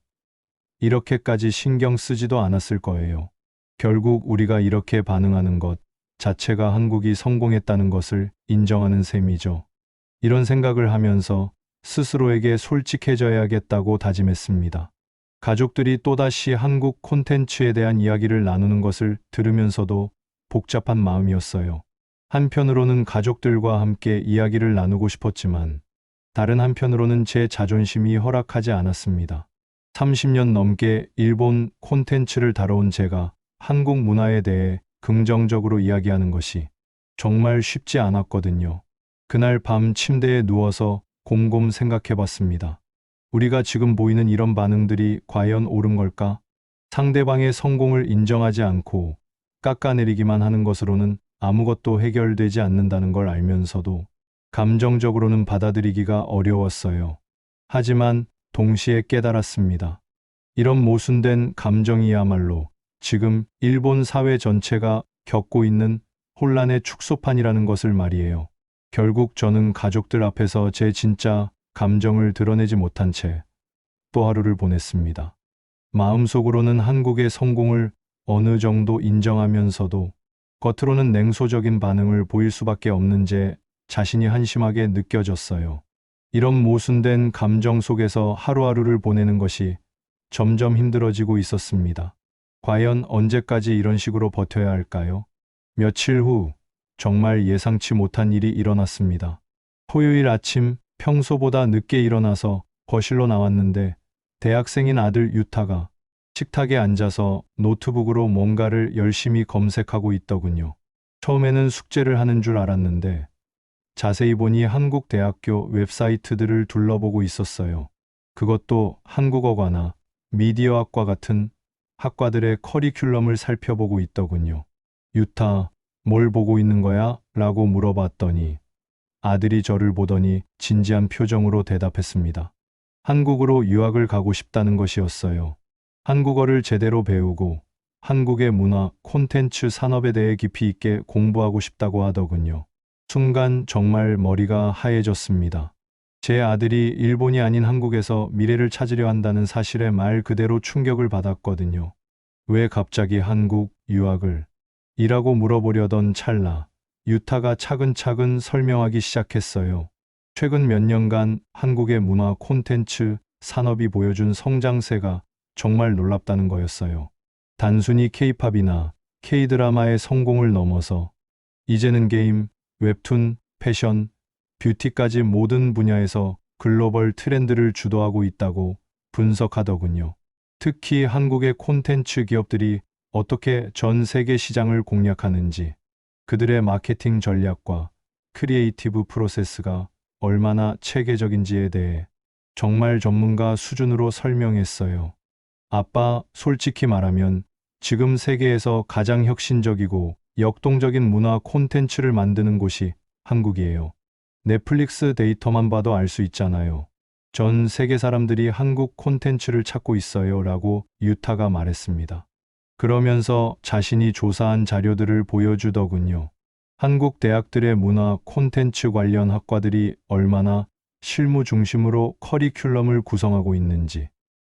이렇게까지 신경 쓰지도 않았을 거예요. 결국 우리가 이렇게 반응하는 것 자체가 한국이 성공했다는 것을 인정하는 셈이죠. 이런 생각을 하면서 스스로에게 솔직해져야겠다고 다짐했습니다. 가족들이 또다시 한국 콘텐츠에 대한 이야기를 나누는 것을 들으면서도 복잡한 마음이었어요. 한편으로는 가족들과 함께 이야기를 나누고 싶었지만 다른 한편으로는 제 자존심이 허락하지 않았습니다. 30년 넘게 일본 콘텐츠를 다뤄온 제가 한국 문화에 대해 긍정적으로 이야기하는 것이 정말 쉽지 않았거든요. 그날 밤 침대에 누워서 곰곰 생각해 봤습니다. 우리가 지금 보이는 이런 반응들이 과연 옳은 걸까? 상대방의 성공을 인정하지 않고 깎아내리기만 하는 것으로는 아무것도 해결되지 않는다는 걸 알면서도 감정적으로는 받아들이기가 어려웠어요. 하지만 동시에 깨달았습니다. 이런 모순된 감정이야말로 지금 일본 사회 전체가 겪고 있는 혼란의 축소판이라는 것을 말이에요. 결국 저는 가족들 앞에서 제 진짜 감정을 드러내지 못한 채 또 하루를 보냈습니다. 마음속으로는 한국의 성공을 어느 정도 인정하면서도 겉으로는 냉소적인 반응을 보일 수밖에 없는 제 자신이 한심하게 느껴졌어요. 이런 모순된 감정 속에서 하루하루를 보내는 것이 점점 힘들어지고 있었습니다. 과연 언제까지 이런 식으로 버텨야 할까요? 며칠 후 정말 예상치 못한 일이 일어났습니다. 토요일 아침 평소보다 늦게 일어나서 거실로 나왔는데 대학생인 아들 유타가 식탁에 앉아서 노트북으로 뭔가를 열심히 검색하고 있더군요. 처음에는 숙제를 하는 줄 알았는데 자세히 보니 한국 대학교 웹사이트들을 둘러보고 있었어요. 그것도 한국어과나 미디어학과 같은 학과들의 커리큘럼을 살펴보고 있더군요. 유타, 뭘 보고 있는 거야? 라고 물어봤더니 아들이 저를 보더니 진지한 표정으로 대답했습니다. 한국으로 유학을 가고 싶다는 것이었어요. 한국어를 제대로 배우고 한국의 문화, 콘텐츠 산업에 대해 깊이 있게 공부하고 싶다고 하더군요. 순간 정말 머리가 하얘졌습니다. 제 아들이 일본이 아닌 한국에서 미래를 찾으려 한다는 사실에 말 그대로 충격을 받았거든요. 왜 갑자기 한국 유학을? 이라고 물어보려던 찰나 유타가 차근차근 설명하기 시작했어요. 최근 몇 년간 한국의 문화 콘텐츠 산업이 보여준 성장세가 정말 놀랍다는 거였어요. 단순히 K-팝이나 K-드라마의 성공을 넘어서 이제는 게임, 웹툰, 패션, 뷰티까지 모든 분야에서 글로벌 트렌드를 주도하고 있다고 분석하더군요. 특히 한국의 콘텐츠 기업들이 어떻게 전 세계 시장을 공략하는지, 그들의 마케팅 전략과 크리에이티브 프로세스가 얼마나 체계적인지에 대해 정말 전문가 수준으로 설명했어요. 아빠, 솔직히 말하면 지금 세계에서 가장 혁신적이고 역동적인 문화 콘텐츠를 만드는 곳이 한국이에요. 넷플릭스 데이터만 봐도 알 수 있잖아요. 전 세계 사람들이 한국 콘텐츠를 찾고 있어요. 라고 유타가 말했습니다. 그러면서 자신이 조사한 자료들을 보여주더군요. 한국 대학들의 문화 콘텐츠 관련 학과들이 얼마나 실무 중심으로 커리큘럼을 구성하고 있는지,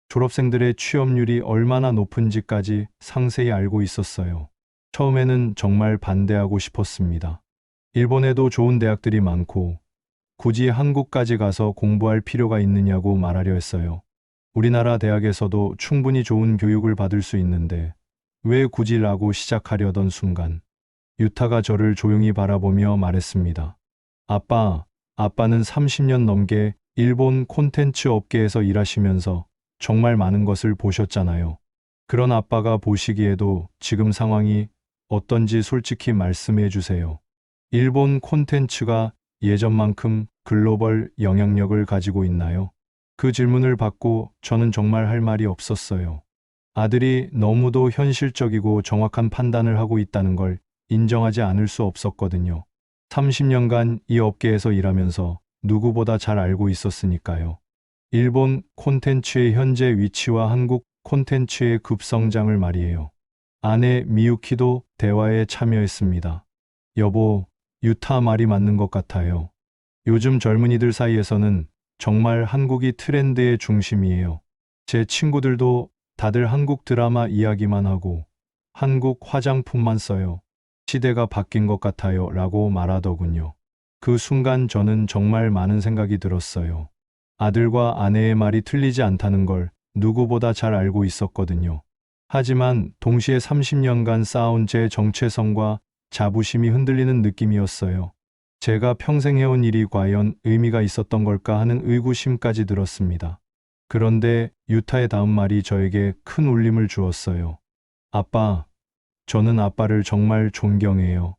졸업생들의 취업률이 얼마나 높은지까지 상세히 알고 있었어요. 처음에는 정말 반대하고 싶었습니다. 일본에도 좋은 대학들이 많고 굳이 한국까지 가서 공부할 필요가 있느냐고 말하려 했어요. 우리나라 대학에서도 충분히 좋은 교육을 받을 수 있는데 왜 굳이 라고 시작하려던 순간 유타가 저를 조용히 바라보며 말했습니다. 아빠는 30년 넘게 일본 콘텐츠 업계에서 일하시면서 정말 많은 것을 보셨잖아요. 그런 아빠가 보시기에도 지금 상황이 어떤지 솔직히 말씀해 주세요. 일본 콘텐츠가 예전만큼 글로벌 영향력을 가지고 있나요? 그 질문을 받고 저는 정말 할 말이 없었어요. 아들이 너무도 현실적이고 정확한 판단을 하고 있다는 걸 인정하지 않을 수 없었거든요. 30년간 이 업계에서 일하면서 누구보다 잘 알고 있었으니까요. 일본 콘텐츠의 현재 위치와 한국 콘텐츠의 급성장을 말이에요. 아내 미유키도 대화에 참여했습니다. 여보, 유타 말이 맞는 것 같아요. 요즘 젊은이들 사이에서는 정말 한국이 트렌드의 중심이에요. 제 친구들도 다들 한국 드라마 이야기만 하고 한국 화장품만 써요. 시대가 바뀐 것 같아요. 라고 말하더군요. 그 순간 저는 정말 많은 생각이 들었어요. 아들과 아내의 말이 틀리지 않다는 걸 누구보다 잘 알고 있었거든요. 하지만 동시에 30년간 쌓아온 제 정체성과 자부심이 흔들리는 느낌이었어요. 제가 평생 해온 일이 과연 의미가 있었던 걸까 하는 의구심까지 들었습니다. 그런데 유타의 다음 말이 저에게 큰 울림을 주었어요. 아빠, 저는 아빠를 정말 존경해요.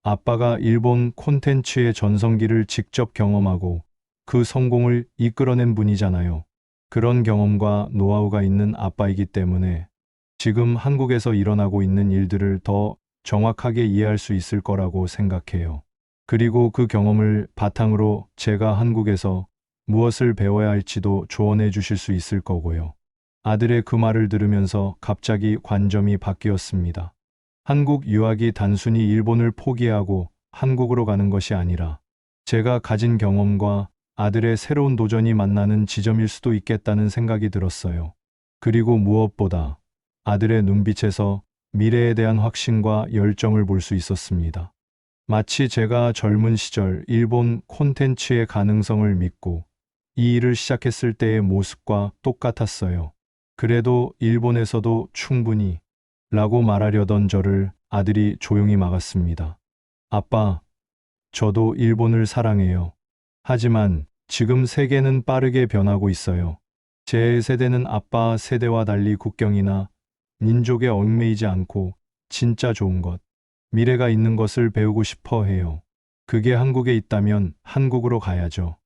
아빠가 일본 콘텐츠의 전성기를 직접 경험하고 그 성공을 이끌어낸 분이잖아요. 그런 경험과 노하우가 있는 아빠이기 때문에 지금 한국에서 일어나고 있는 일들을 더 정확하게 이해할 수 있을 거라고 생각해요. 그리고 그 경험을 바탕으로 제가 한국에서 무엇을 배워야 할지도 조언해 주실 수 있을 거고요. 아들의 그 말을 들으면서 갑자기 관점이 바뀌었습니다. 한국 유학이 단순히 일본을 포기하고 한국으로 가는 것이 아니라 제가 가진 경험과 아들의 새로운 도전이 만나는 지점일 수도 있겠다는 생각이 들었어요. 그리고 무엇보다 아들의 눈빛에서 미래에 대한 확신과 열정을 볼 수 있었습니다. 마치 제가 젊은 시절 일본 콘텐츠의 가능성을 믿고 이 일을 시작했을 때의 모습과 똑같았어요. 그래도 일본에서도 충분히 라고 말하려던 저를 아들이 조용히 막았습니다. 아빠, 저도 일본을 사랑해요. 하지만 지금 세계는 빠르게 변하고 있어요. 제 세대는 아빠 세대와 달리 국경이나 민족에 얽매이지 않고 진짜 좋은 것, 미래가 있는 것을 배우고 싶어 해요. 그게 한국에 있다면 한국으로 가야죠.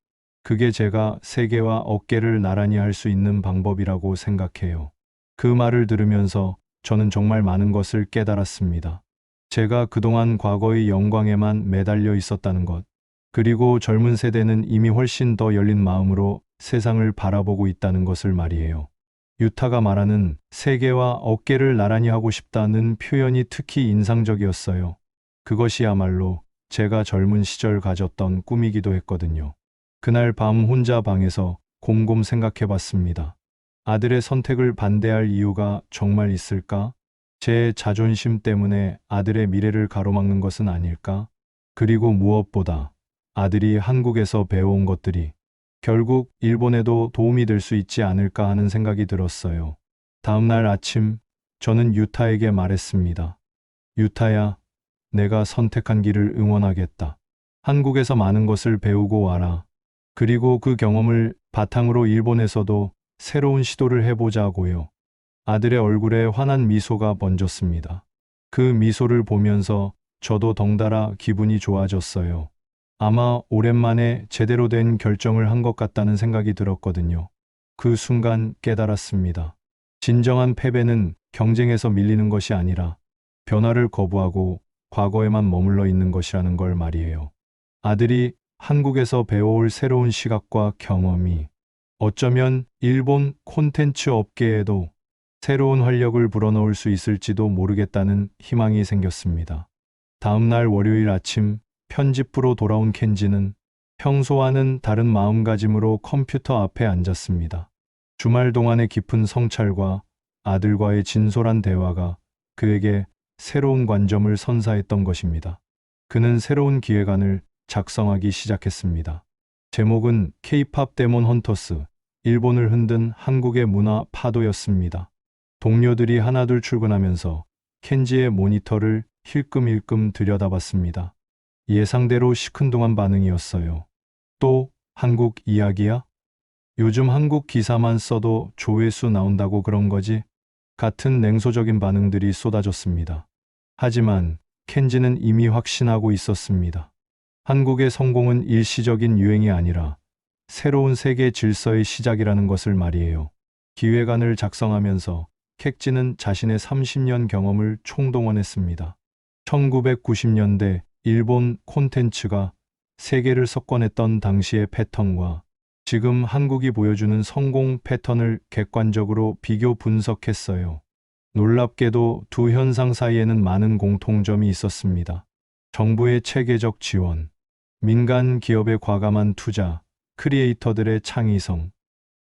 그게 제가 세계와 어깨를 나란히 할 수 있는 방법이라고 생각해요. 그 말을 들으면서 저는 정말 많은 것을 깨달았습니다. 제가 그동안 과거의 영광에만 매달려 있었다는 것, 그리고 젊은 세대는 이미 훨씬 더 열린 마음으로 세상을 바라보고 있다는 것을 말이에요. 유타가 말하는 세계와 어깨를 나란히 하고 싶다는 표현이 특히 인상적이었어요. 그것이야말로 제가 젊은 시절 가졌던 꿈이기도 했거든요. 그날 밤 혼자 방에서 곰곰 생각해 봤습니다. 아들의 선택을 반대할 이유가 정말 있을까? 제 자존심 때문에 아들의 미래를 가로막는 것은 아닐까? 그리고 무엇보다 아들이 한국에서 배워온 것들이 결국 일본에도 도움이 될 수 있지 않을까 하는 생각이 들었어요. 다음 날 아침, 저는 유타에게 말했습니다. 유타야, 내가 선택한 길을 응원하겠다. 한국에서 많은 것을 배우고 와라. 그리고 그 경험을 바탕으로 일본에서도 새로운 시도를 해보자고요. 아들의 얼굴에 환한 미소가 번졌습니다. 그 미소를 보면서 저도 덩달아 기분이 좋아졌어요. 아마 오랜만에 제대로 된 결정을 한 것 같다는 생각이 들었거든요. 그 순간 깨달았습니다. 진정한 패배는 경쟁에서 밀리는 것이 아니라 변화를 거부하고 과거에만 머물러 있는 것이라는 걸 말이에요. 아들이 한국에서 배워올 새로운 시각과 경험이 어쩌면 일본 콘텐츠 업계에도 새로운 활력을 불어넣을 수 있을지도 모르겠다는 희망이 생겼습니다. 다음 날 월요일 아침 편집부로 돌아온 켄지는 평소와는 다른 마음가짐으로 컴퓨터 앞에 앉았습니다. 주말 동안의 깊은 성찰과 아들과의 진솔한 대화가 그에게 새로운 관점을 선사했던 것입니다. 그는 새로운 기획안을 작성하기 시작했습니다. 제목은 K-팝 데몬 헌터스, 일본을 흔든 한국의 문화 파도였습니다. 동료들이 하나둘 출근하면서 켄지의 모니터를 힐끔힐끔 들여다봤습니다. 예상대로 시큰둥한 반응이었어요. 또 한국 이야기야? 요즘 한국 기사만 써도 조회수 나온다고 그런 거지? 같은 냉소적인 반응들이 쏟아졌습니다. 하지만 켄지는 이미 확신하고 있었습니다. 한국의 성공은 일시적인 유행이 아니라 새로운 세계 질서의 시작이라는 것을 말이에요. 기획안을 작성하면서 켄지는 자신의 30년 경험을 총동원했습니다. 1990년대 일본 콘텐츠가 세계를 석권했던 당시의 패턴과 지금 한국이 보여주는 성공 패턴을 객관적으로 비교 분석했어요. 놀랍게도 두 현상 사이에는 많은 공통점이 있었습니다. 정부의 체계적 지원, 민간 기업의 과감한 투자, 크리에이터들의 창의성,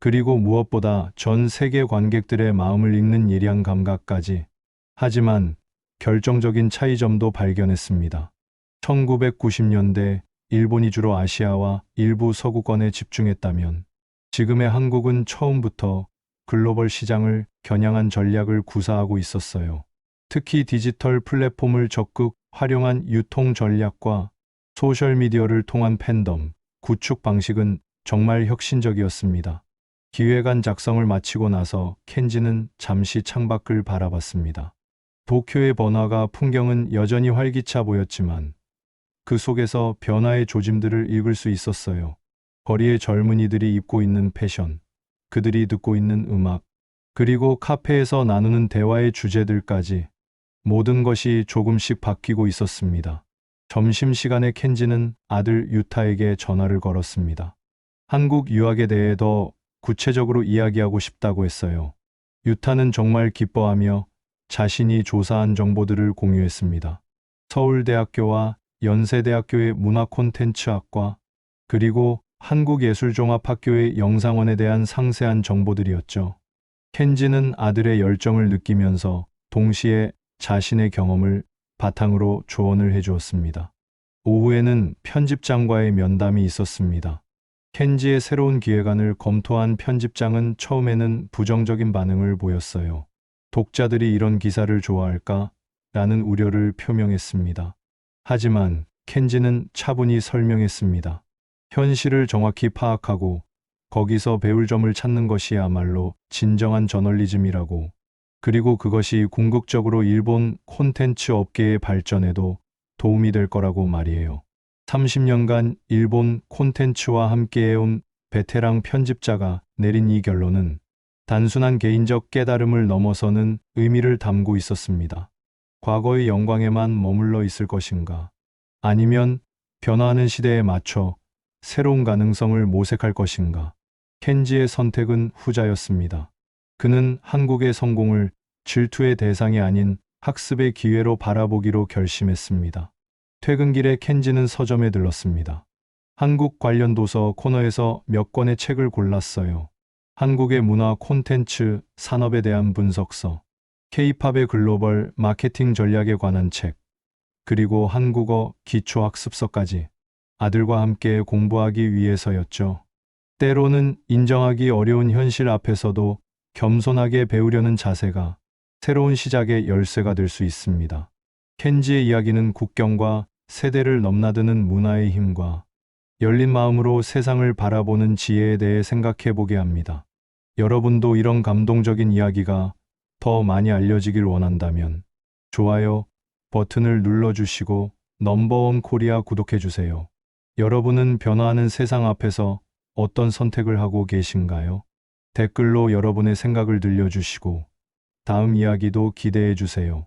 그리고 무엇보다 전 세계 관객들의 마음을 읽는 예리한 감각까지. 하지만 결정적인 차이점도 발견했습니다. 1990년대 일본이 주로 아시아와 일부 서구권에 집중했다면 지금의 한국은 처음부터 글로벌 시장을 겨냥한 전략을 구사하고 있었어요. 특히 디지털 플랫폼을 적극 활용한 유통 전략과 소셜미디어를 통한 팬덤 구축 방식은 정말 혁신적이었습니다. 기획안 작성을 마치고 나서 켄지는 잠시 창밖을 바라봤습니다. 도쿄의 번화가 풍경은 여전히 활기차 보였지만 그 속에서 변화의 조짐들을 읽을 수 있었어요. 거리의 젊은이들이 입고 있는 패션, 그들이 듣고 있는 음악, 그리고 카페에서 나누는 대화의 주제들까지 모든 것이 조금씩 바뀌고 있었습니다. 점심시간에 켄지는 아들 유타에게 전화를 걸었습니다. 한국 유학에 대해 더 구체적으로 이야기하고 싶다고 했어요. 유타는 정말 기뻐하며 자신이 조사한 정보들을 공유했습니다. 서울대학교와 연세대학교의 문화 콘텐츠학과, 그리고 한국예술종합학교의 영상원에 대한 상세한 정보들이었죠. 켄지는 아들의 열정을 느끼면서 동시에 자신의 경험을 바탕으로 조언을 해주었습니다. 오후에는 편집장과의 면담이 있었습니다. 켄지의 새로운 기획안을 검토한 편집장은 처음에는 부정적인 반응을 보였어요. 독자들이 이런 기사를 좋아할까? 라는 우려를 표명했습니다. 하지만 켄지는 차분히 설명했습니다. 현실을 정확히 파악하고 거기서 배울 점을 찾는 것이야말로 진정한 저널리즘이라고. 그리고 그것이 궁극적으로 일본 콘텐츠 업계의 발전에도 도움이 될 거라고 말이에요. 30년간 일본 콘텐츠와 함께해온 베테랑 편집자가 내린 이 결론은 단순한 개인적 깨달음을 넘어서는 의미를 담고 있었습니다. 과거의 영광에만 머물러 있을 것인가? 아니면 변화하는 시대에 맞춰 새로운 가능성을 모색할 것인가? 켄지의 선택은 후자였습니다. 그는 한국의 성공을 질투의 대상이 아닌 학습의 기회로 바라보기로 결심했습니다. 퇴근길에 켄지는 서점에 들렀습니다. 한국 관련 도서 코너에서 몇 권의 책을 골랐어요. 한국의 문화 콘텐츠 산업에 대한 분석서, K-팝의 글로벌 마케팅 전략에 관한 책, 그리고 한국어 기초학습서까지 아들과 함께 공부하기 위해서였죠. 때로는 인정하기 어려운 현실 앞에서도 겸손하게 배우려는 자세가 새로운 시작의 열쇠가 될 수 있습니다. 켄지의 이야기는 국경과 세대를 넘나드는 문화의 힘과 열린 마음으로 세상을 바라보는 지혜에 대해 생각해 보게 합니다. 여러분도 이런 감동적인 이야기가 더 많이 알려지길 원한다면 좋아요 버튼을 눌러주시고 넘버원 코리아 구독해주세요. 여러분은 변화하는 세상 앞에서 어떤 선택을 하고 계신가요? 댓글로 여러분의 생각을 들려주시고 다음 이야기도 기대해 주세요.